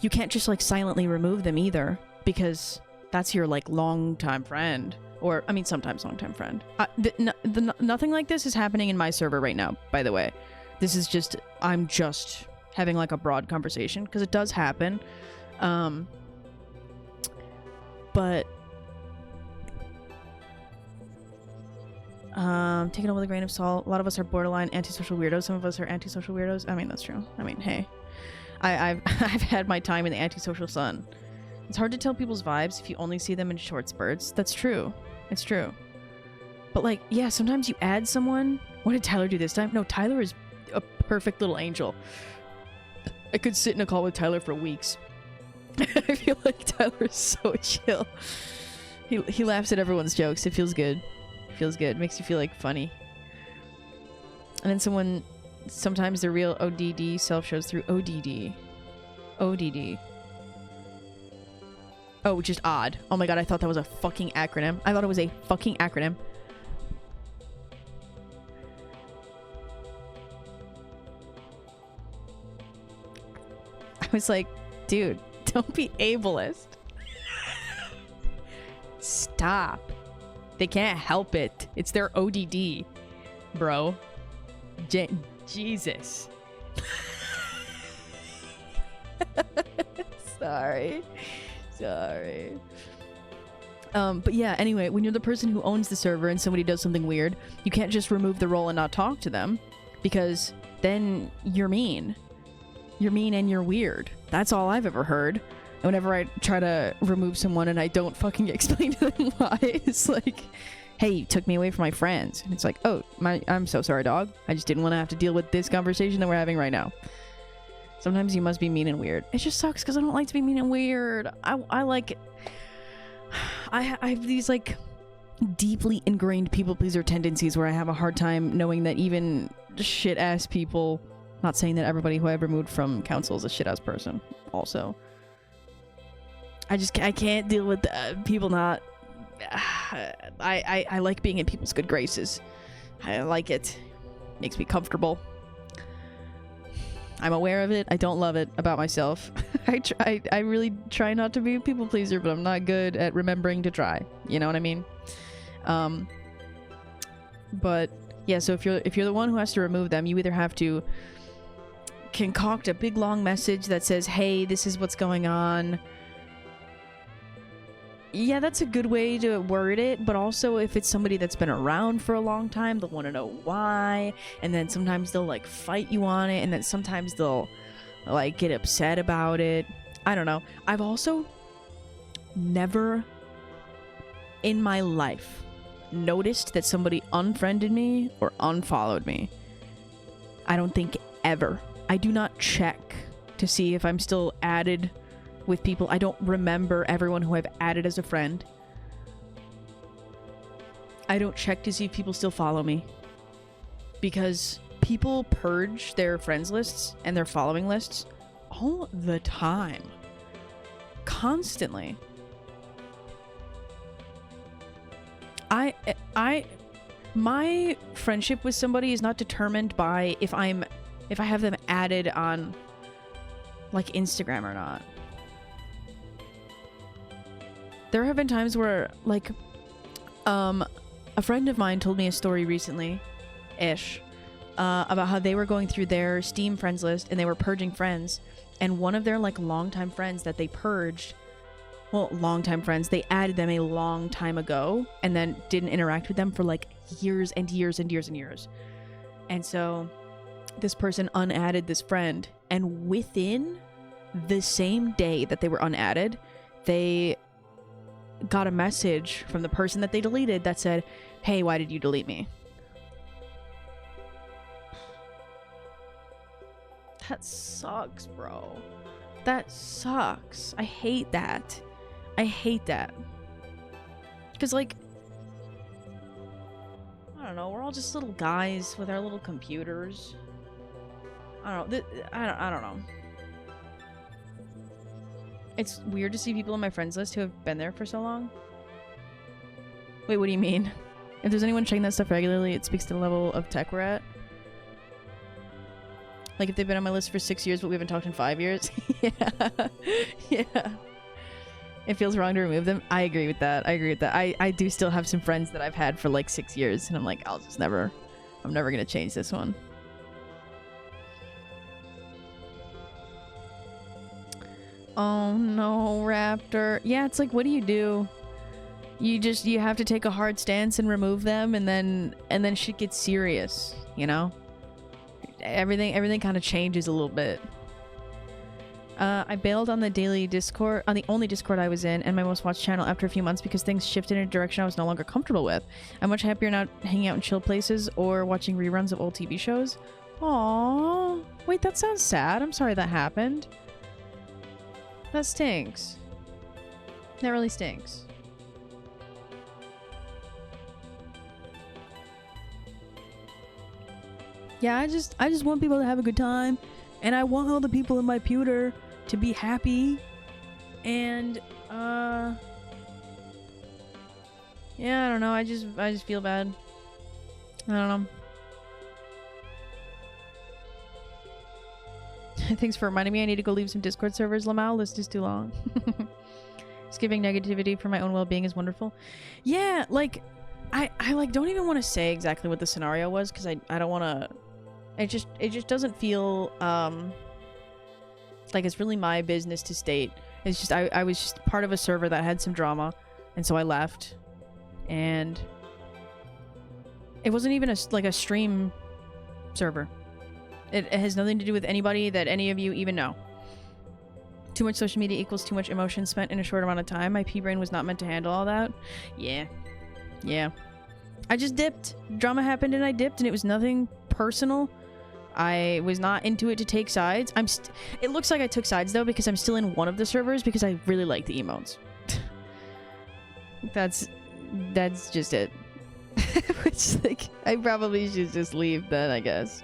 you can't just like silently remove them either, because that's your like long-time friend, or I mean sometimes long-time friend. Nothing like this is happening in my server right now, by the way. This is just, I'm just having like a broad conversation because it does happen. But take it all with a grain of salt. A lot of us are borderline antisocial weirdos. Some of us are antisocial weirdos. I mean, that's true. I mean, hey, I've had my time in the antisocial sun. It's hard to tell people's vibes if you only see them in short spurts. That's true. It's true. But like, yeah, sometimes you add someone. What did Tyler do this time? No, Tyler is a perfect little angel. I could sit in a call with Tyler for weeks. I feel like Tyler is so chill. He laughs at everyone's jokes. It feels good. Feels good. Makes you feel like funny. And then sometimes the real ODD self shows through ODD. Oh, just odd. Oh my god, I thought that was a fucking acronym. I thought it was a fucking acronym. I was like, dude, don't be ableist. Stop. They can't help it. It's their ODD, bro. Jesus. Sorry. But yeah, anyway, when you're the person who owns the server and somebody does something weird, you can't just remove the role and not talk to them, because then you're mean. You're mean and you're weird. That's all I've ever heard. And whenever I try to remove someone and I don't fucking explain to them why, it's like, hey, you took me away from my friends. And it's like, oh, I'm so sorry, dog. I just didn't want to have to deal with this conversation that we're having right now. Sometimes you must be mean and weird. It just sucks because I don't like to be mean and weird. I have these like deeply ingrained people pleaser tendencies where I have a hard time knowing that even shit ass people, not saying that everybody who I've removed from council is a shit ass person also. I can't deal with people not... I like being in people's good graces. I like it. Makes me comfortable. I'm aware of it. I don't love it about myself. I really try not to be a people pleaser, but I'm not good at remembering to try. You know what I mean? But yeah, so if you're the one who has to remove them, you either have to concoct a big long message that says, hey, this is what's going on. yeah, that's a good way to word it, but also if it's somebody that's been around for a long time, they'll want to know why, and then sometimes they'll like fight you on it, and then sometimes they'll like get upset about it. I don't know. I've also never in my life noticed that somebody unfriended me or unfollowed me. I don't think ever. I do not check to see if I'm still added with people. I don't remember everyone who I've added as a friend. I don't check to see if people still follow me. Because people purge their friends lists and their following lists all the time. Constantly. My friendship with somebody is not determined by if I have them added on like Instagram or not. There have been times where like a friend of mine told me a story recently about how they were going through their Steam friends list and they were purging friends, and one of their like longtime friends that they purged, well, longtime friends, they added them a long time ago and then didn't interact with them for like years and years and years and years. And so this person unadded this friend, and within the same day that they were unadded, they got a message from the person that they deleted that said, "Hey, why did you delete me?" That sucks, bro. That sucks. I hate that. I hate that. Because, like, I don't know, we're all just little guys with our little computers. I don't know. I don't know. It's weird to see people on my friends list who have been there for so long. Wait, what do you mean? If there's anyone checking that stuff regularly, it speaks to the level of tech we're at. Like if they've been on my list for 6 years, but we haven't talked in 5 years. Yeah. Yeah. It feels wrong to remove them. I agree with that. I do still have some friends that I've had for like 6 years, and I'm like, I'm never gonna change this one. Oh no, Raptor. Yeah, it's like, what do? You have to take a hard stance and remove them, and then shit gets serious, you know? Everything kind of changes a little bit. I bailed on the daily Discord, on the only Discord I was in, and my most watched channel after a few months because things shifted in a direction I was no longer comfortable with. I'm much happier now hanging out in chill places or watching reruns of old TV shows. Aww. Wait, that sounds sad. I'm sorry that happened. That stinks. That really stinks. Yeah, I just want people to have a good time, and I want all the people in my pewter to be happy, and yeah, I don't know. I just feel bad. I don't know. Thanks for reminding me. I need to go leave some Discord servers. Lamau, list is too long. Just giving negativity for my own well-being is wonderful. Yeah, like I like don't even want to say exactly what the scenario was because I don't want to. It just doesn't feel like it's really my business to state. It's just I was just part of a server that had some drama, and so I left, and it wasn't even a stream server. It has nothing to do with anybody that any of you even know. Too much social media equals too much emotion spent in a short amount of time. My pea-brain was not meant to handle all that. Yeah. I just dipped. Drama happened and I dipped, and it was nothing personal. I was not into it to take sides. It looks like I took sides though because I'm still in one of the servers because I really like the emotes. That's just it. Which, like, I probably should just leave then, I guess.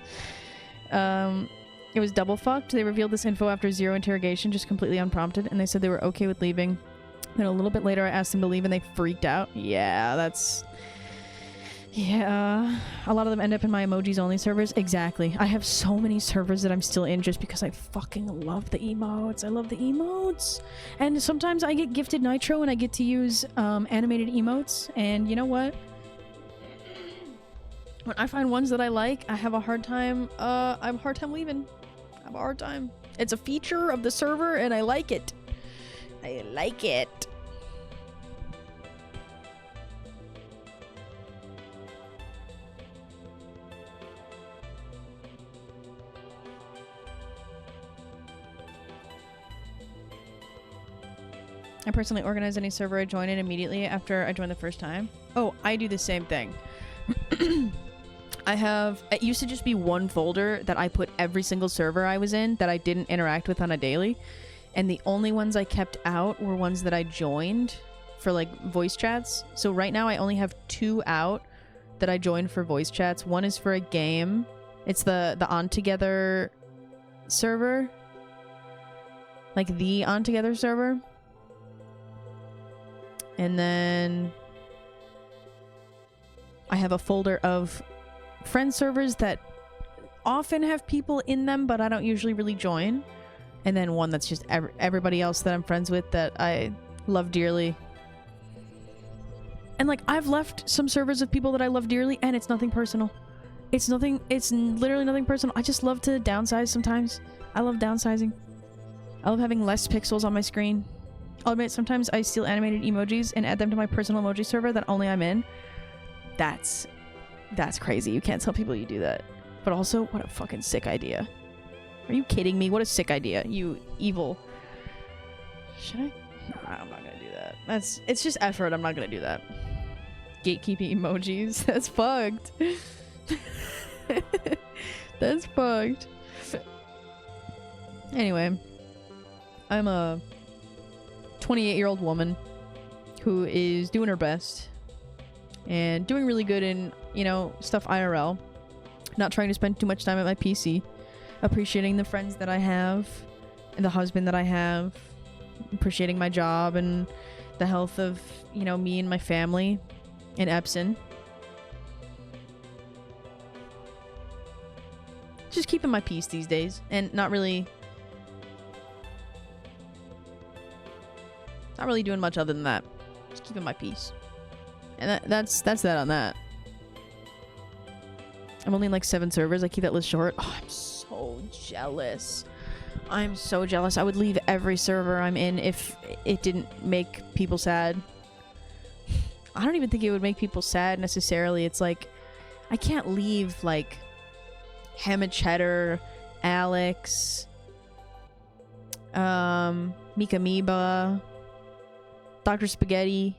It was double fucked. They revealed this info after 0 interrogation, just completely unprompted, and they said they were okay with leaving. Then a little bit later I asked them to leave and they freaked out. Yeah, a lot of them end up in my emojis only servers. Exactly. I have so many servers that I'm still in just because I fucking love the emotes. I love the emotes. And sometimes I get gifted Nitro and I get to use animated emotes, and you know what? When I find ones that I like, I have a hard time leaving. I have a hard time. It's a feature of the server and I like it. I like it. I personally organize any server I join in immediately after I join the first time. Oh, I do the same thing. It used to just be one folder that I put every single server I was in that I didn't interact with on a daily. And the only ones I kept out were ones that I joined for like voice chats. So right now I only have 2 out that I joined for voice chats. One is for a game. It's the On Together server. Like the On Together server. And then I have a folder of friend servers that often have people in them, but I don't usually really join. And then one that's just everybody else that I'm friends with that I love dearly. And like, I've left some servers with people that I love dearly, and it's nothing personal. It's literally nothing personal. I just love to downsize sometimes. I love downsizing. I love having less pixels on my screen. I'll admit, sometimes I steal animated emojis and add them to my personal emoji server that only I'm in. That's crazy. You can't tell people you do that. But also, what a fucking sick idea. Are you kidding me? What a sick idea. You evil. Should I? Nah, I'm not gonna do that. It's just effort. I'm not gonna do that. Gatekeeping emojis. That's fucked. That's fucked. Anyway. I'm a 28-year-old woman who is doing her best and doing really good in, you know, stuff IRL. Not trying to spend too much time at my PC. Appreciating the friends that I have and the husband that I have. Appreciating my job and the health of, you know, me and my family in Epson. Just keeping my peace these days and not really doing much other than that. Just keeping my peace. And that's that on that. I'm only in like 7 servers. I keep that list short. Oh, I'm so jealous. I'm so jealous. I would leave every server I'm in if it didn't make people sad. I don't even think it would make people sad necessarily. It's like, I can't leave like Ham and Cheddar, Alex, Mika Miba, Dr. Spaghetti,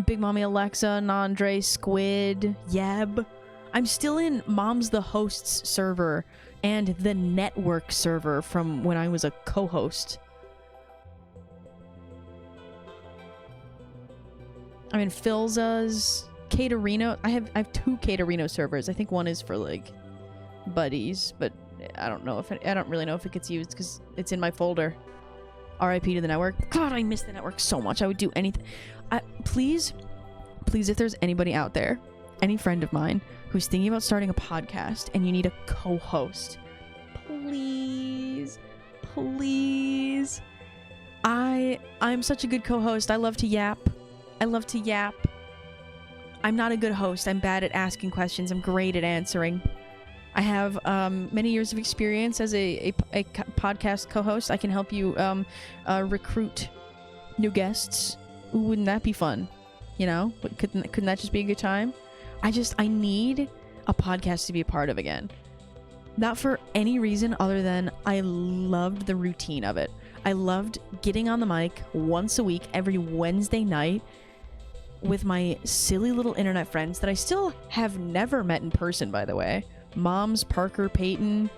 Big Mommy Alexa, Nandre, Squid, Yeb. I'm still in Mom's the Host's server and the network server from when I was a co-host. I'm in Philza's, Caterino. I have 2 Caterino servers. I think one is for like buddies, but I don't really know if it gets used because it's in my folder. RIP to the network. God, I miss the network so much. I would do anything. Please, if there's anybody out there, any friend of mine who's thinking about starting a podcast and you need a co-host, please. I'm such a good co-host. I love to yap. I'm not a good host. I'm bad at asking questions. I'm great at answering. I have many years of experience as a podcast co-host. I can help you recruit new guests. Ooh, wouldn't that be fun? You know? Couldn't that just be a good time? I need a podcast to be a part of again. Not for any reason other than I loved the routine of it. I loved getting on the mic once a week, every Wednesday night, with my silly little internet friends that I still have never met in person, by the way. Moms, Parker, Peyton.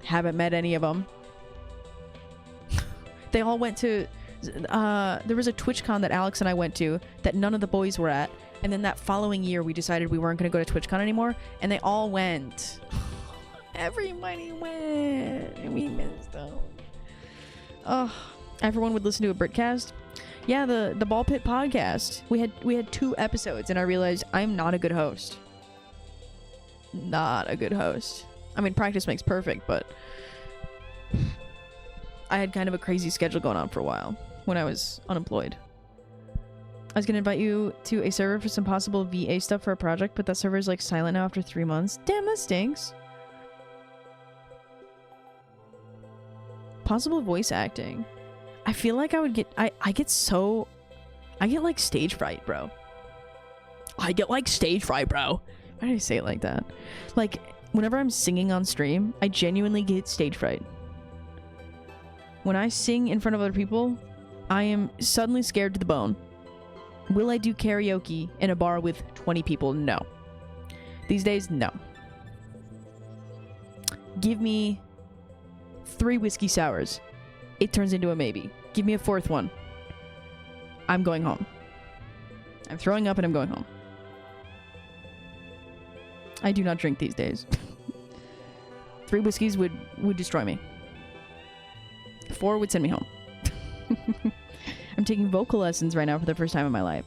Haven't met any of them. They all went to... there was a TwitchCon that Alex and I went to that none of the boys were at. And then that following year, we decided we weren't going to go to TwitchCon anymore. And they all went. Everybody went. And we missed them. Oh, everyone would listen to a Britcast. Yeah, the Ball Pit podcast. We had 2 episodes, and I realized I'm not a good host. Not a good host. I mean, practice makes perfect, but I had kind of a crazy schedule going on for a while when I was unemployed. I was gonna invite you to a server for some possible VA stuff for a project, but that server is like silent now after 3 months. Damn, that stinks. Possible voice acting. I feel like I would get... I get like stage fright, bro. I get like stage fright, bro. Why did I say it like that? Like, whenever I'm singing on stream, I genuinely get stage fright. When I sing in front of other people, I am suddenly scared to the bone. Will I do karaoke in a bar with 20 people? No. These days, no. Give me 3 whiskey sours. It turns into a maybe. Give me a 4th one. I'm going home. I'm throwing up and I'm going home. I do not drink these days. 3 whiskeys would destroy me. 4 would send me home. I'm taking vocal lessons right now for the first time in my life.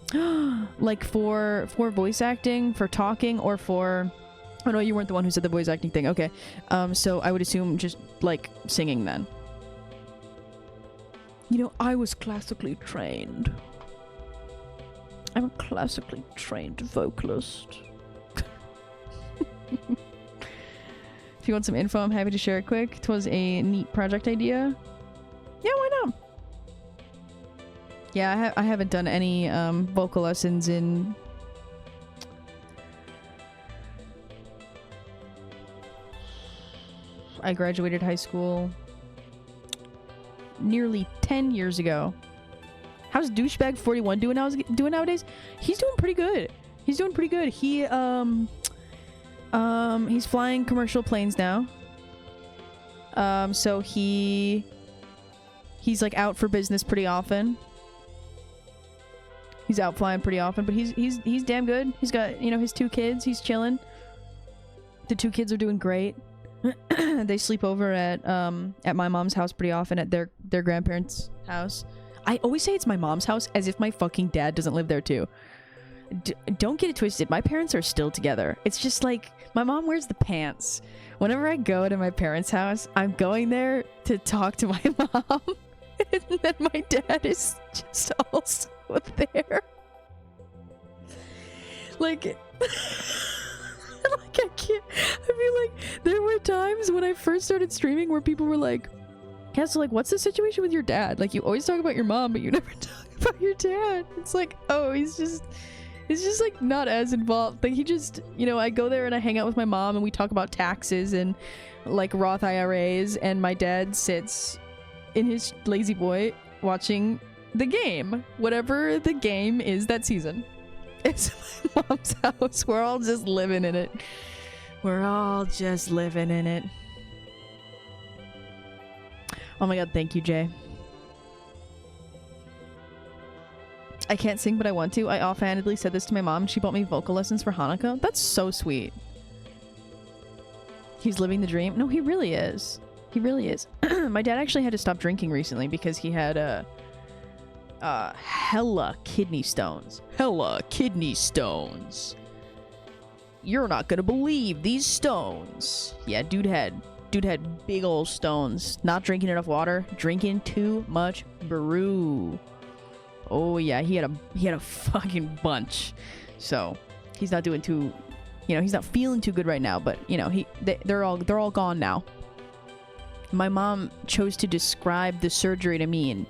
Like for voice acting, for talking, or for... Oh no, you weren't the one who said the voice acting thing. Okay. So I would assume just, like, singing then. You know, I was classically trained. I'm a classically trained vocalist. If you want some info, I'm happy to share it quick. It was a neat project idea. Yeah, why not? Yeah, I haven't done any vocal lessons in... I graduated high school nearly 10 years ago. How's douchebag 41 doing nowadays? He's doing pretty good. He's doing pretty good. He's flying commercial planes now. So he's like out for business pretty often. He's out flying pretty often, but he's damn good. He's got, you know, his 2 kids. He's chilling. The 2 kids are doing great. They sleep over at my mom's house pretty often, at their grandparents' house. I always say it's my mom's house as if my fucking dad doesn't live there too. Don't get it twisted. My parents are still together. It's just like my mom wears the pants. Whenever I go to my parents' house, I'm going there to talk to my mom. And then my dad is just also there. Like, like I can't. I feel like there were times when I first started streaming where people were like, yeah, so like, what's the situation with your dad? Like, you always talk about your mom, but you never talk about your dad. It's like, oh, he's just like not as involved. Like, he just, you know, I go there and I hang out with my mom and we talk about taxes and like Roth IRAs, and my dad sits in his lazy boy watching the game, whatever the game is that season. It's my mom's house. We're all just living in it. We're all just living in it. Oh my god, thank you, Jay. I can't sing, but I want to. I offhandedly said this to my mom. She bought me vocal lessons for Hanukkah. That's so sweet. He's living the dream. No, he really is. He really is. My dad actually had to stop drinking recently because he had hella kidney stones. Hella kidney stones. You're not gonna believe these stones. Yeah, dude had big old stones. Not drinking enough water. Drinking too much brew. Oh yeah, he had a fucking bunch. So he's not doing too, you know, he's not feeling too good right now. But you know, they're all gone now. My mom chose to describe the surgery to me in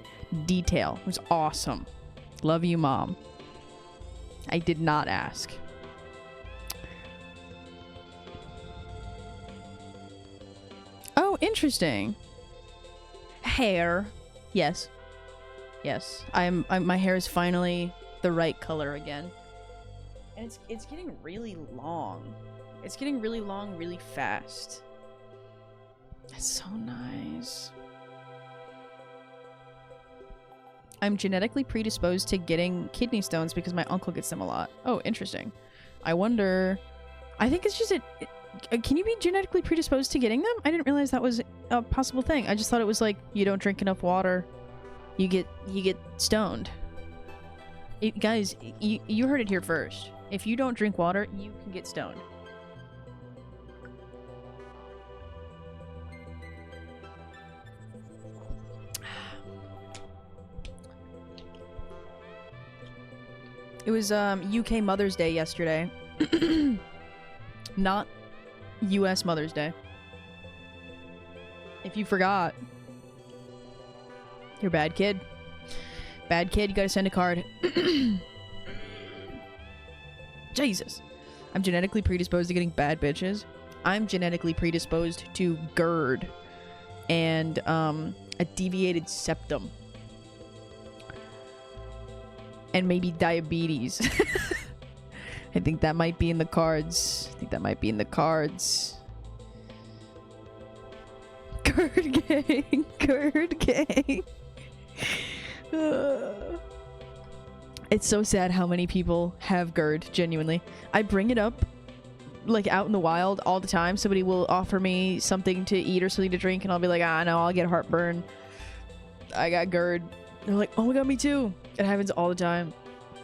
detail. It was awesome. Love you, Mom. I did not ask. Oh, interesting. Hair. Yes. Yes. My hair is finally the right color again. And it's getting really long. It's getting really long really fast. That's so nice. I'm genetically predisposed to getting kidney stones because my uncle gets them a lot. Oh, interesting. I wonder... I think it's just can you be genetically predisposed to getting them? I didn't realize that was a possible thing. I just thought it was like, you don't drink enough water, you get stoned. Guys, you heard it here first. If you don't drink water, you can get stoned. It was UK Mother's Day yesterday. Not US Mother's Day. If you forgot, you're a bad kid. Bad kid, you gotta send a card. Jesus. I'm genetically predisposed to getting bad bitches. I'm genetically predisposed to GERD. And a deviated septum. And maybe diabetes. I think that might be in the cards. GERD gang. GERD gang. It's so sad how many people have GERD, genuinely. I bring it up, like, out in the wild all the time. Somebody will offer me something to eat or something to drink, and I'll be like, no, I'll get heartburn. I got GERD. They're like, oh my god, me too. It happens all the time.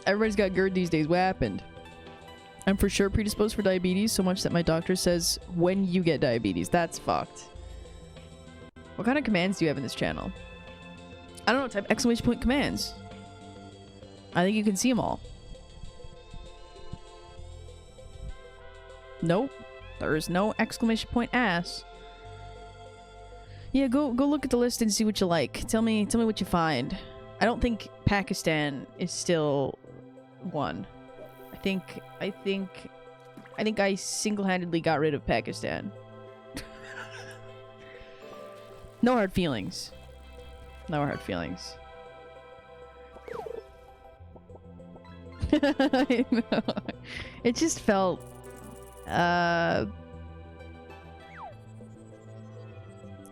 Everybody's got GERD these days. What happened? I'm for sure predisposed for diabetes, so much that my doctor says when you get diabetes. That's fucked. What kind of commands do you have in this channel? I don't know. Type exclamation point commands. I think you can see them all. Nope. There is no exclamation point ass. Yeah, go look at the list and see what you like. Tell me what you find. I don't think Pakistan is still one. I think I single-handedly got rid of Pakistan. No hard feelings. No hard feelings. I know. It just felt it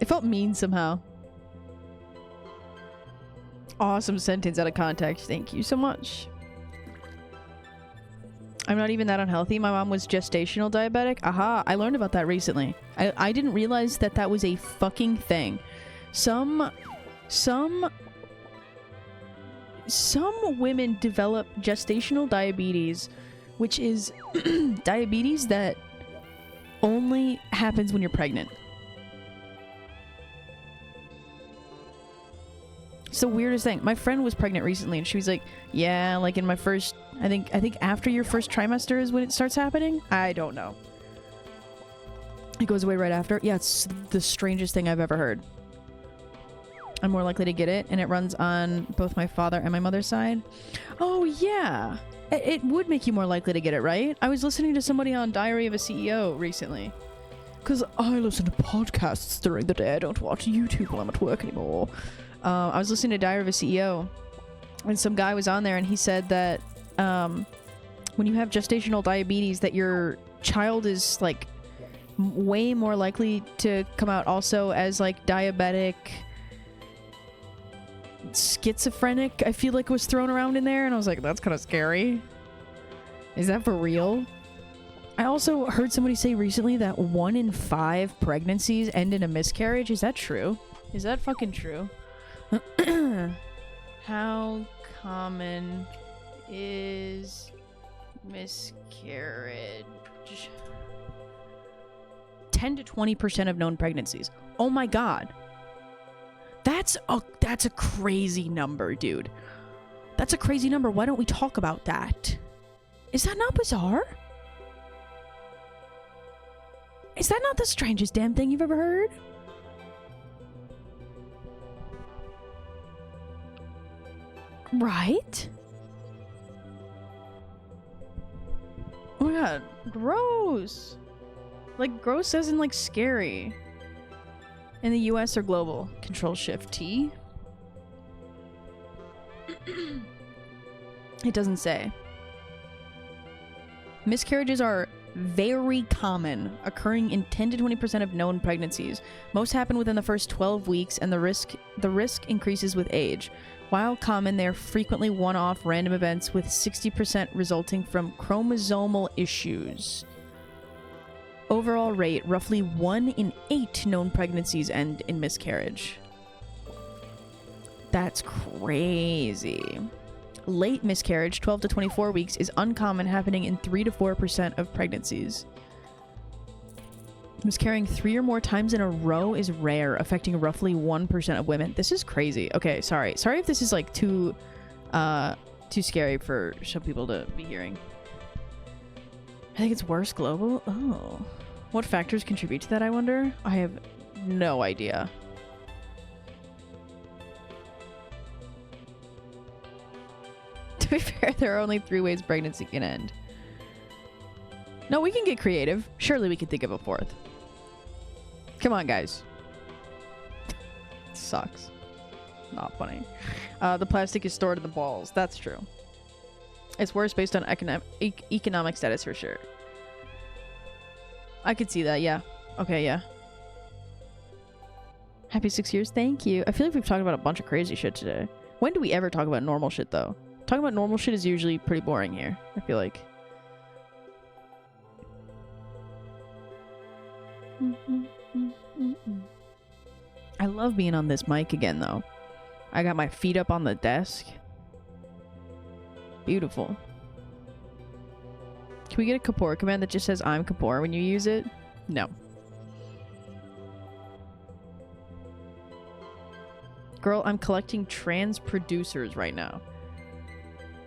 felt mean somehow. Awesome sentence out of context. Thank you so much. I'm not even that unhealthy. My mom was gestational diabetic. Aha, I learned about that recently. I didn't realize that that was a fucking thing. Some women develop gestational diabetes, which is diabetes that only happens when you're pregnant. It's the weirdest thing. My friend was pregnant recently, and she was like, yeah, like in my first, I think after your first trimester is when it starts happening. I don't know. It goes away right after. Yeah, it's the strangest thing I've ever heard. I'm more likely to get it, and it runs on both my father and my mother's side. Oh, yeah. It would make you more likely to get it, right? I was listening to somebody on Diary of a CEO recently. Because I listen to podcasts during the day. I don't watch YouTube while I'm at work anymore. I was listening to Diary of a CEO, and some guy was on there, and he said that when you have gestational diabetes, that your child is, like, way more likely to come out also as, like, diabetic, schizophrenic, I feel like was thrown around in there, and I was like, that's kind of scary. Is that for real? I also heard somebody say recently that 1 in 5 pregnancies end in a miscarriage. Is that true? Is that fucking true? How common is miscarriage? 10 to 20% of known pregnancies. Oh my god. That's a crazy number, dude. That's a crazy number. Why don't we talk about that? Is that not bizarre? Is that not the strangest damn thing you've ever heard? Right? Oh my god. Gross. Like, gross as in, like, scary. In the US or global? Control Shift T. It doesn't say. Miscarriages are very common, occurring in 10 to 20% of known pregnancies. Most happen within the first 12 weeks, and the risk increases with age. While common, they are frequently one-off random events, with 60% resulting from chromosomal issues. Overall rate, roughly 1 in 8 known pregnancies end in miscarriage. That's crazy. Late miscarriage, 12 to 24 weeks, is uncommon, happening in 3 to 4% of pregnancies. Miscarrying 3 or more times in a row is rare, affecting roughly 1% of women. This is crazy. Okay, sorry. Sorry if this is, like, too scary for some people to be hearing. I think it's worse global. Oh. What factors contribute to that, I wonder? I have no idea. To be fair, there are only 3 ways pregnancy can end. No, we can get creative. Surely we can think of a 4th. Come on, guys. Sucks. Not funny. The plastic is stored in the balls. That's true. It's worse based on economic status for sure. I could see that, yeah. Okay, yeah. Happy 6 years. Thank you. I feel like we've talked about a bunch of crazy shit today. When do we ever talk about normal shit, though? Talking about normal shit is usually pretty boring here, I feel like. I love being on this mic again, though. I got my feet up on the desk. Beautiful. Can we get a Kapoor command that just says I'm Kapoor when you use it? No. Girl, I'm collecting trans producers right now.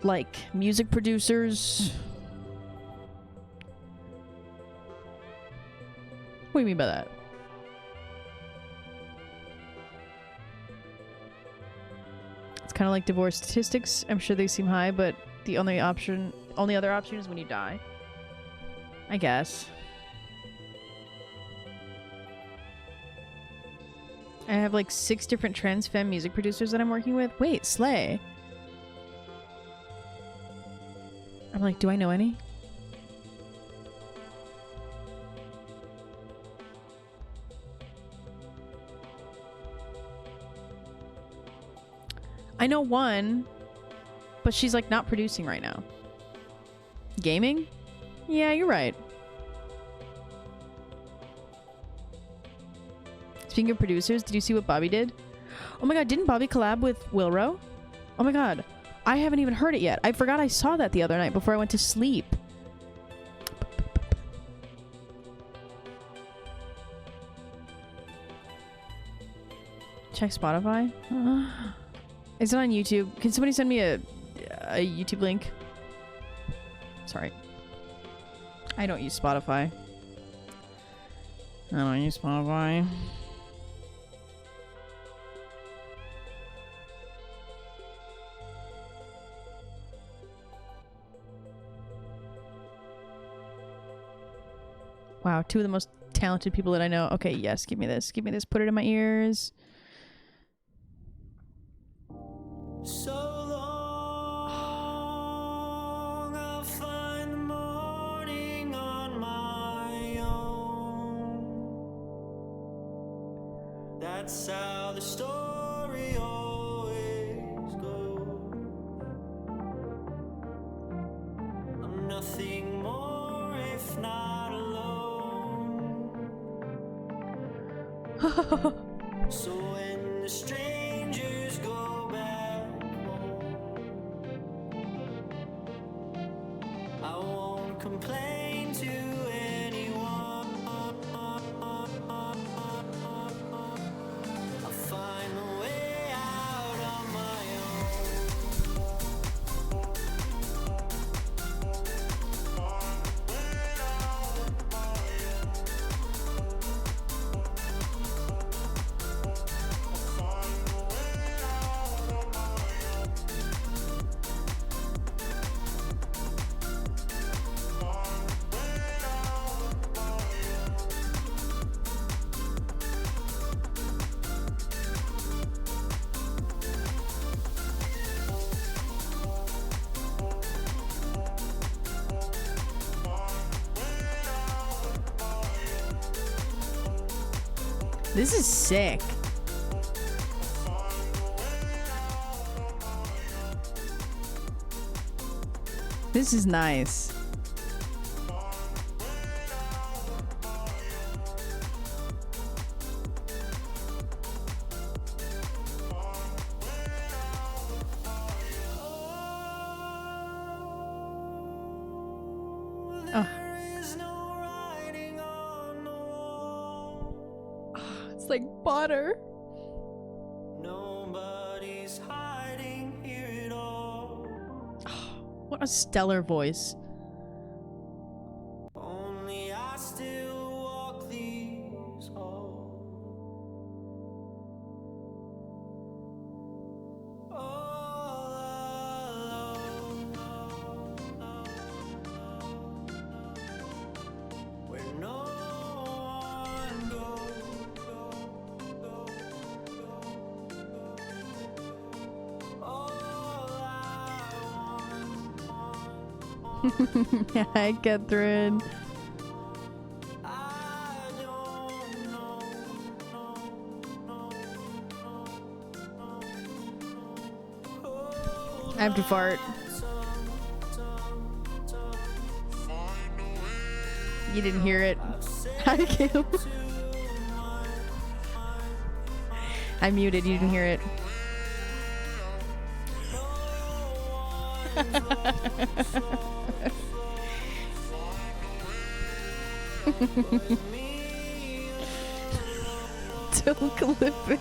Like, music producers. What do you mean by that? It's kind of like divorce statistics. I'm sure they seem high, but the only other option is when you die. I guess. I have like 6 different trans femme music producers that I'm working with. Wait, slay. I'm like, do I know any? I know one, but she's like not producing right now. Gaming? Yeah, you're right. Speaking of producers, did you see what Bobby did? Oh my god, didn't Bobby collab with Wilro? Oh my god, I haven't even heard it yet. I forgot I saw that the other night before I went to sleep. Check Spotify. Is it on YouTube? Can somebody send me a YouTube link? Sorry. I don't use Spotify. I don't use Spotify. Wow, 2 of the most talented people that I know. Okay, yes, give me this. Give me this. Put it in my ears. So long, I'll find the morning on my own. That's how the story always goes. I'm nothing more if not alone. So when the strangers go back home, I won't complain to anyone. I'll find the way out on my This is sick. This is nice. Oh. It's like butter. Nobody's hiding here at all. What a stellar voice. Only I still walk these halls. All alone. Where no one goes. Hi, Catherine. I have to fart. You didn't hear it. Hi, Kim. I muted. You didn't hear it. Don't clip it.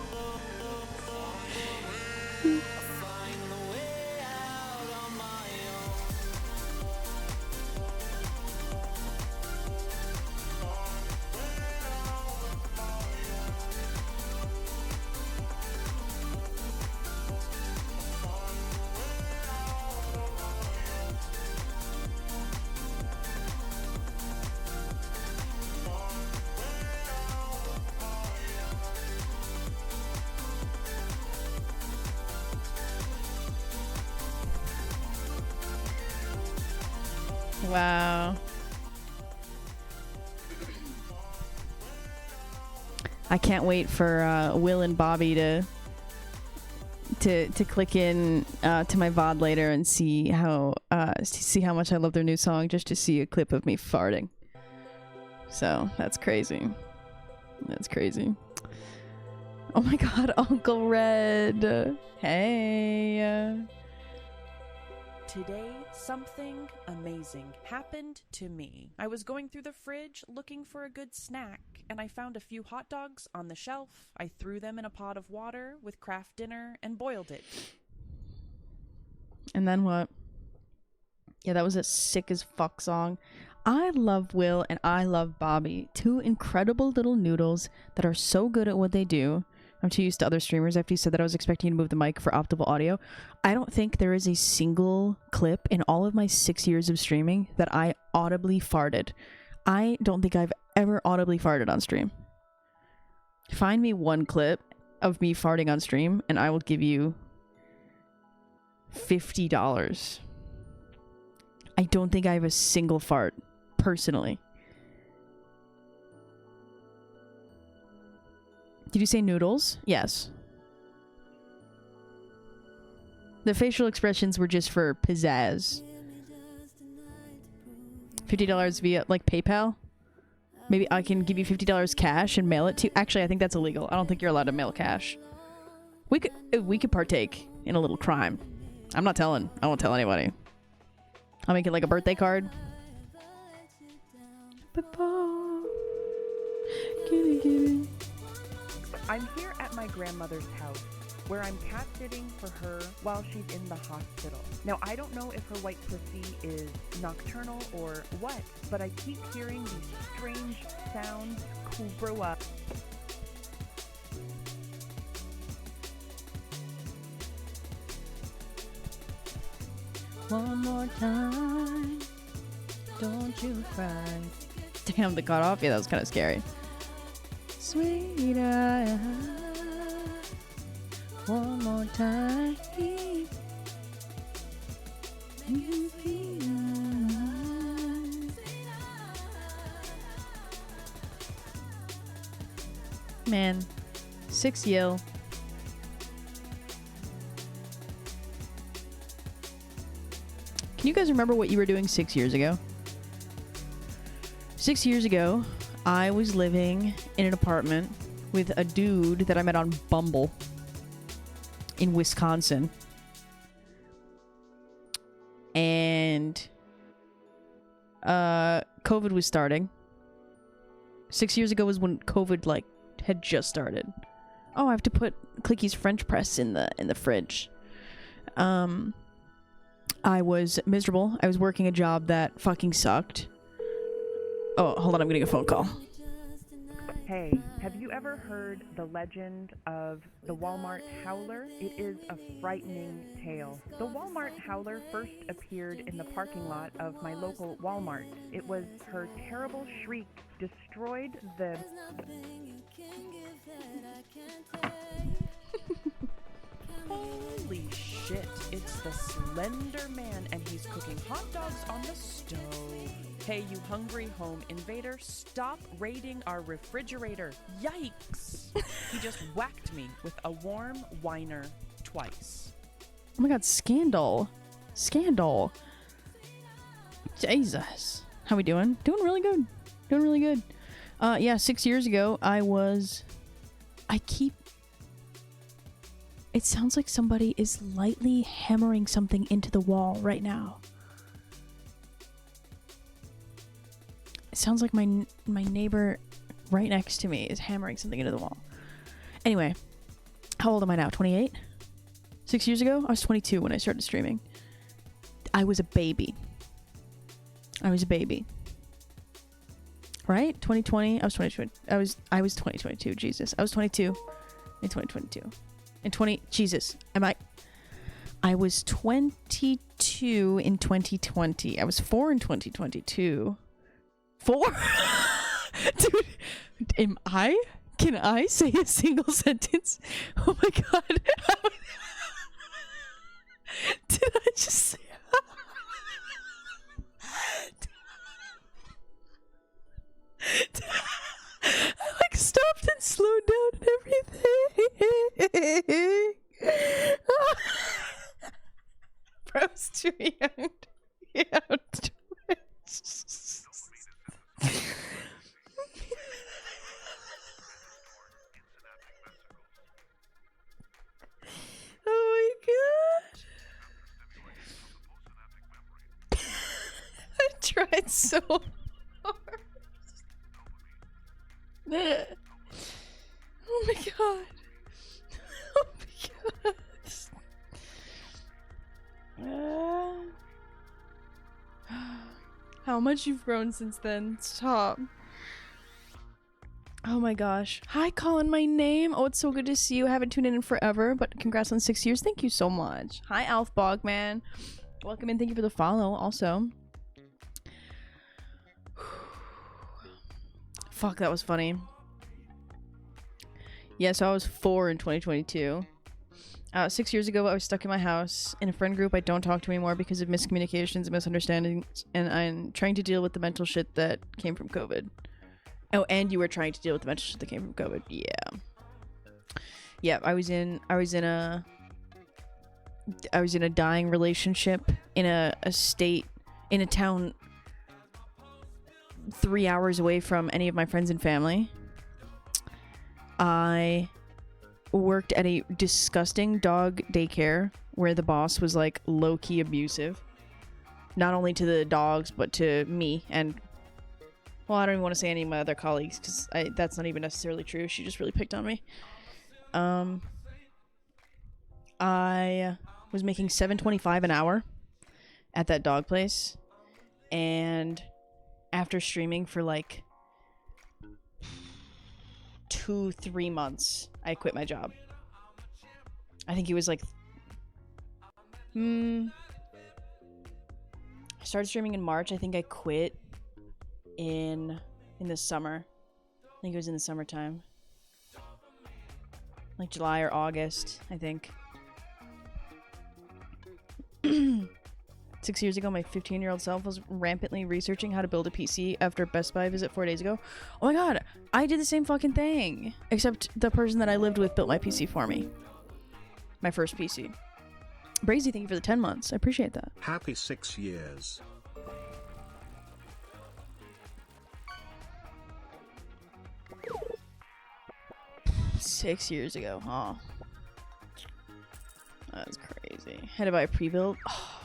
Wow. I can't wait for Will and Bobby to click in to my VOD later and see how much I love their new song, just to see a clip of me farting. So that's crazy. That's crazy. Oh my god, Uncle Red. Hey. Today, something amazing happened to me. I was going through the fridge looking for a good snack, and I found a few hot dogs on the shelf. I threw them in a pot of water with Kraft Dinner and boiled it. And then what? Yeah, that was a sick as fuck song. I love Will and I love Bobby. Two incredible little noodles that are so good at what they do. I'm too used to other streamers. After you said that, I was expecting you to move the mic for optimal audio. I don't think there is a single clip in all of my 6 years of streaming that I audibly farted. I don't think I've ever audibly farted on stream. Find me one clip of me farting on stream and I will give you $50. I don't think I have a single fart, personally. Did you say noodles? Yes. The facial expressions were just for pizzazz. $50 via, like, PayPal? Maybe I can give you $50 cash and mail it to you. Actually, I think that's illegal. I don't think you're allowed to mail cash. We could partake in a little crime. I'm not telling. I won't tell anybody. I'll make it like a birthday card. I'm here at my grandmother's house, where I'm cat sitting for her while she's in the hospital. Now, I don't know if her white pussy is nocturnal or what, but I keep hearing these strange sounds. Kubroa. One more time, don't you cry. Damn, the cut off? Yeah, that was kind of scary. Sweetheart, one more time. Man, 6 Yil. Can you guys remember what you were doing 6 years ago? 6 years ago, I was living in an apartment with a dude that I met on Bumble in Wisconsin. And COVID was starting. 6 years ago was when COVID had just started. Oh, I have to put Clicky's French press in the fridge. I was miserable. I was working a job that fucking sucked. Oh, hold on, I'm getting a phone call. Hey, have you ever heard the legend of the Walmart Howler? It is a frightening tale. The Walmart Howler first appeared in the parking lot of my local Walmart. It was her terrible shriek destroyed the... Holy shit, it's the Slender Man, and he's cooking hot dogs on the stove. Hey, you hungry home invader, stop raiding our refrigerator. Yikes! He just whacked me with a warm whiner twice. Oh my god, scandal. Scandal. Jesus. How we doing? Doing really good. Doing really good. Yeah, 6 years ago, it sounds like somebody is lightly hammering something into the wall right now. It sounds like my neighbor right next to me is hammering something into the wall. Anyway, how old am I now? 28? 6 years ago, I was 22 when I started streaming. I was a baby. Right? 2020. I was 2022. Jesus. I was 22 in 2022. Jesus. I was 22 in 2020. I was 4 in 2022. 4? Dude, can I say a single sentence? Oh my god. Did I just say I like stopped and slowed down and everything. Bro's too young. Yeah. Oh my god. I tried so hard. Oh my god. Oh my god. How much you've grown since then. Stop. Oh my gosh. Hi, Colin, my name. Oh, it's so good to see you. I haven't tuned in forever, but congrats on 6 years. Thank you so much. Hi, Alf Bogman. Welcome in. Thank you for the follow also. Fuck, that was funny. Yeah, so I was 4 in 2022. 6 years ago, I was stuck in my house in a friend group I don't talk to anymore because of miscommunications and misunderstandings, and I'm trying to deal with the mental shit that came from COVID. Oh, and you were trying to deal with the mental shit that came from COVID. Yeah. Yeah, I was in a dying relationship in a state, in a town 3 hours away from any of my friends and family. I worked at a disgusting dog daycare where the boss was like low-key abusive, not only to the dogs but to me, and well, I don't even want to say any of my other colleagues because that's not even necessarily true. She just really picked on me. I was making $7.25 an hour at that dog place, and after streaming for like 2-3 months, I quit my job. I think it was like I started streaming in March. I think I quit in the summer. I think it was in the summertime, like July or August, I think. 6 years ago, my 15-year-old self was rampantly researching how to build a PC after a Best Buy visit 4 days ago. Oh my god, I did the same fucking thing. Except the person that I lived with built my PC for me. My first PC. Brazy, thank you for the 10 months. I appreciate that. Happy 6 years. Six years ago, huh? That's crazy. Had to buy a pre-built. Oh.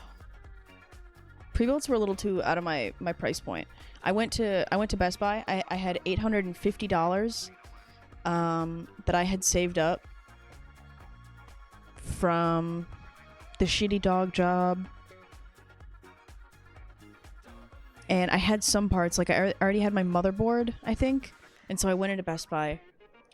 Pre-builts were a little too out of my price point. I went to Best Buy. I had $850 that I had saved up from the shitty dog job, and I had some parts. Like I already had my motherboard, I think, and so I went into Best Buy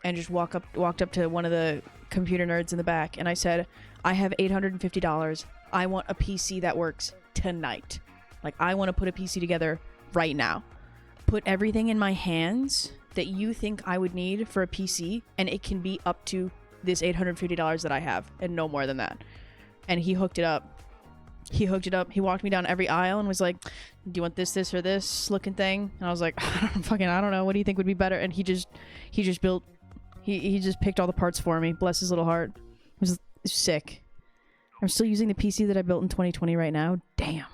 and just walked up to one of the computer nerds in the back, and I said, I have $850. I want a PC that works tonight. Like, I want to put a PC together right now. Put everything in my hands that you think I would need for a PC, and it can be up to this $850 that I have and no more than that. And he hooked it up. He walked me down every aisle and was like, do you want this, or this looking thing? And I was like, I don't know. What do you think would be better? And he just picked all the parts for me. Bless his little heart. It was sick. I'm still using the PC that I built in 2020 right now. Damn.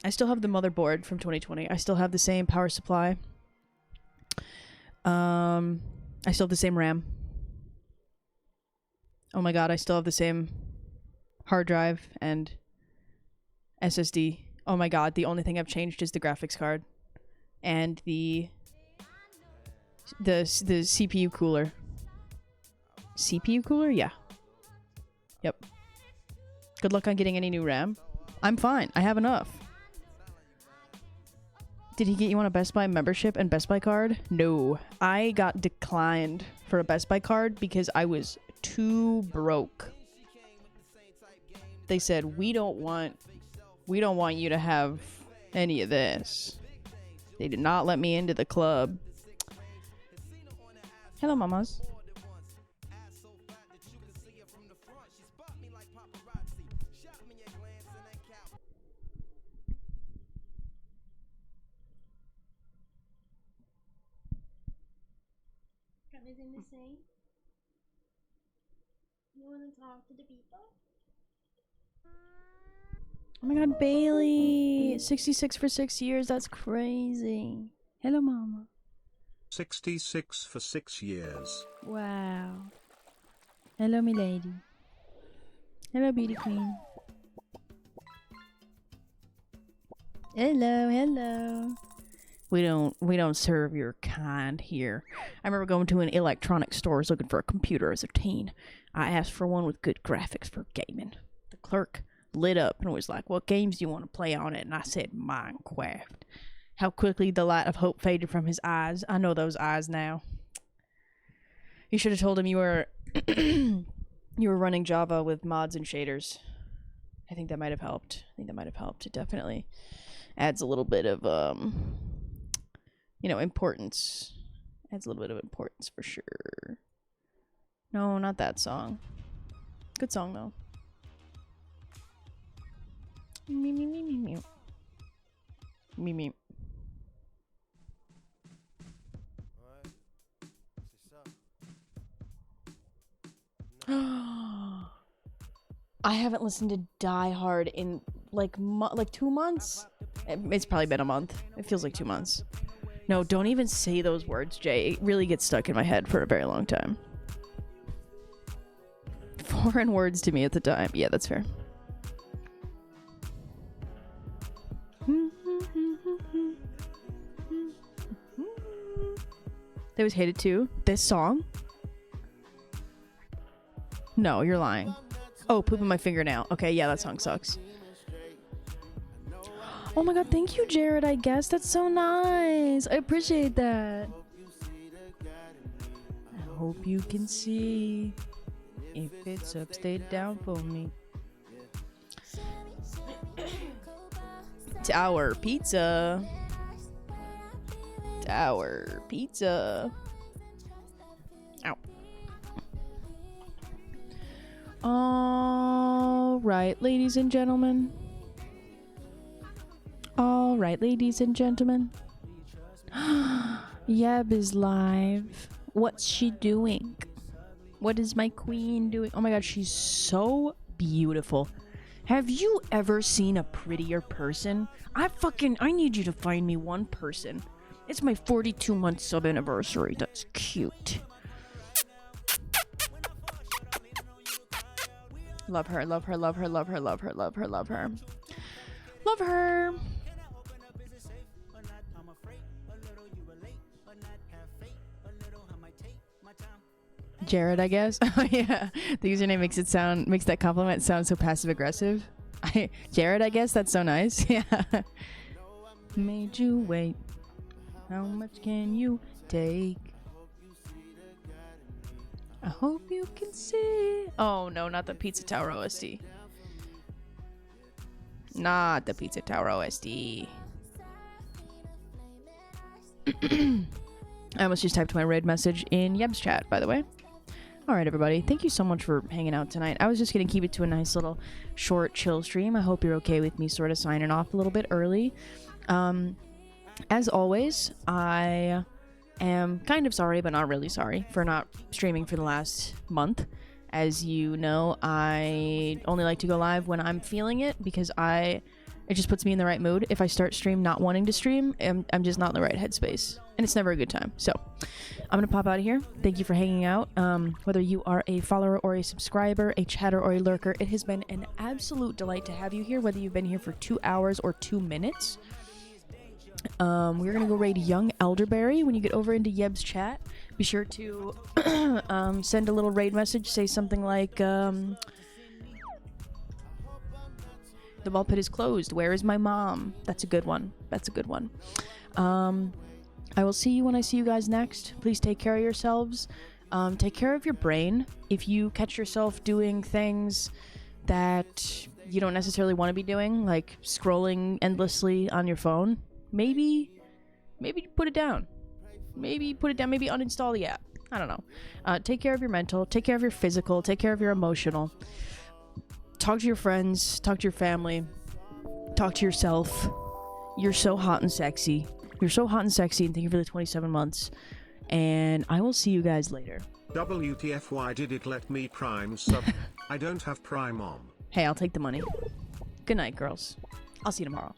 I still have the motherboard from 2020. I still have the same power supply. I still have the same RAM. Oh my god, I still have the same hard drive and SSD. Oh my god, the only thing I've changed is the graphics card and the CPU cooler. CPU cooler? Yeah. Yep. Good luck on getting any new RAM. I'm fine. I have enough. Did he get you on a Best Buy membership and Best Buy card? No. I got declined for a Best Buy card because I was too broke. They said, we don't want you to have any of this. They did not let me into the club. Hello, mamas. Got anything to say? You want to talk to the people? Oh my god, Bailey! 66 for 6 years, that's crazy. Hello, mama. 66 for 6 years. Wow. Hello, me lady. Hello, beauty queen. Hello. We don't serve your kind here. I remember going to an electronic store looking for a computer as a teen. I asked for one with good graphics for gaming. The clerk lit up and was like, what games do you want to play on it? And I said, Minecraft. How quickly the light of hope faded from his eyes. I know those eyes now. You should have told him you were you were running Java with mods and shaders. I think that might have helped. It definitely adds a little bit of importance. Adds a little bit of importance for sure. No, not that song. Good song though. Me. I haven't listened to Die Hard in like 2 months. It's probably been a month. It feels like 2 months. No, don't even say those words, Jay. It really gets stuck in my head for a very long time. Foreign words to me at the time. Yeah, that's fair. That was hated too. This song? No, you're lying. Oh, pooping my fingernail. Okay, yeah, that song sucks. Oh my god, thank you, Jared, I guess. That's so nice. I appreciate that. I hope you can see if it's upside down for me. Tower pizza. Tower pizza. Ow. All right, ladies and gentlemen. Yeb is live. What's she doing? What is my queen doing? Oh my god, she's so beautiful. Have you ever seen a prettier person? I need you to find me one person. It's my 42-month sub anniversary. That's cute. Love her. Love her. Jared, I guess. Oh yeah, the username makes that compliment sound so passive aggressive. Jared, I guess that's so nice. Yeah. Made you wait. How much can you take? I hope you can see. Oh no, not the Pizza Tower OSD. Not the Pizza Tower OSD. I almost just typed my raid message in Yeb's chat, by the way. Alright, everybody. Thank you so much for hanging out tonight. I was just going to keep it to a nice little short, chill stream. I hope you're okay with me sort of signing off a little bit early. As always, I am kind of sorry, but not really sorry, for not streaming for the last month. As you know, I only like to go live when I'm feeling it, because it just puts me in the right mood. If I start stream not wanting to stream, I'm just not in the right headspace. And it's never a good time. So, I'm going to pop out of here. Thank you for hanging out. Whether you are a follower or a subscriber, a chatter or a lurker, it has been an absolute delight to have you here, whether you've been here for 2 hours or 2 minutes. We're going to go raid Young Elderberry. When you get over into Yeb's chat, be sure to send a little raid message. Say something like, the ball pit is closed. Where is my mom? That's a good one. That's a good one. I will see you when I see you guys next. Please take care of yourselves. Take care of your brain. If you catch yourself doing things that you don't necessarily want to be doing, like scrolling endlessly on your phone, maybe put it down. Maybe uninstall the app. I don't know. Take care of your mental. Take care of your physical. Take care of your emotional. Talk to your friends. Talk to your family. Talk to yourself. You're so hot and sexy. You're so hot and sexy, and thank you for the 27 months. And I will see you guys later. WTF, why did it let me Prime sub? I don't have Prime on. Hey, I'll take the money. Good night, girls. I'll see you tomorrow.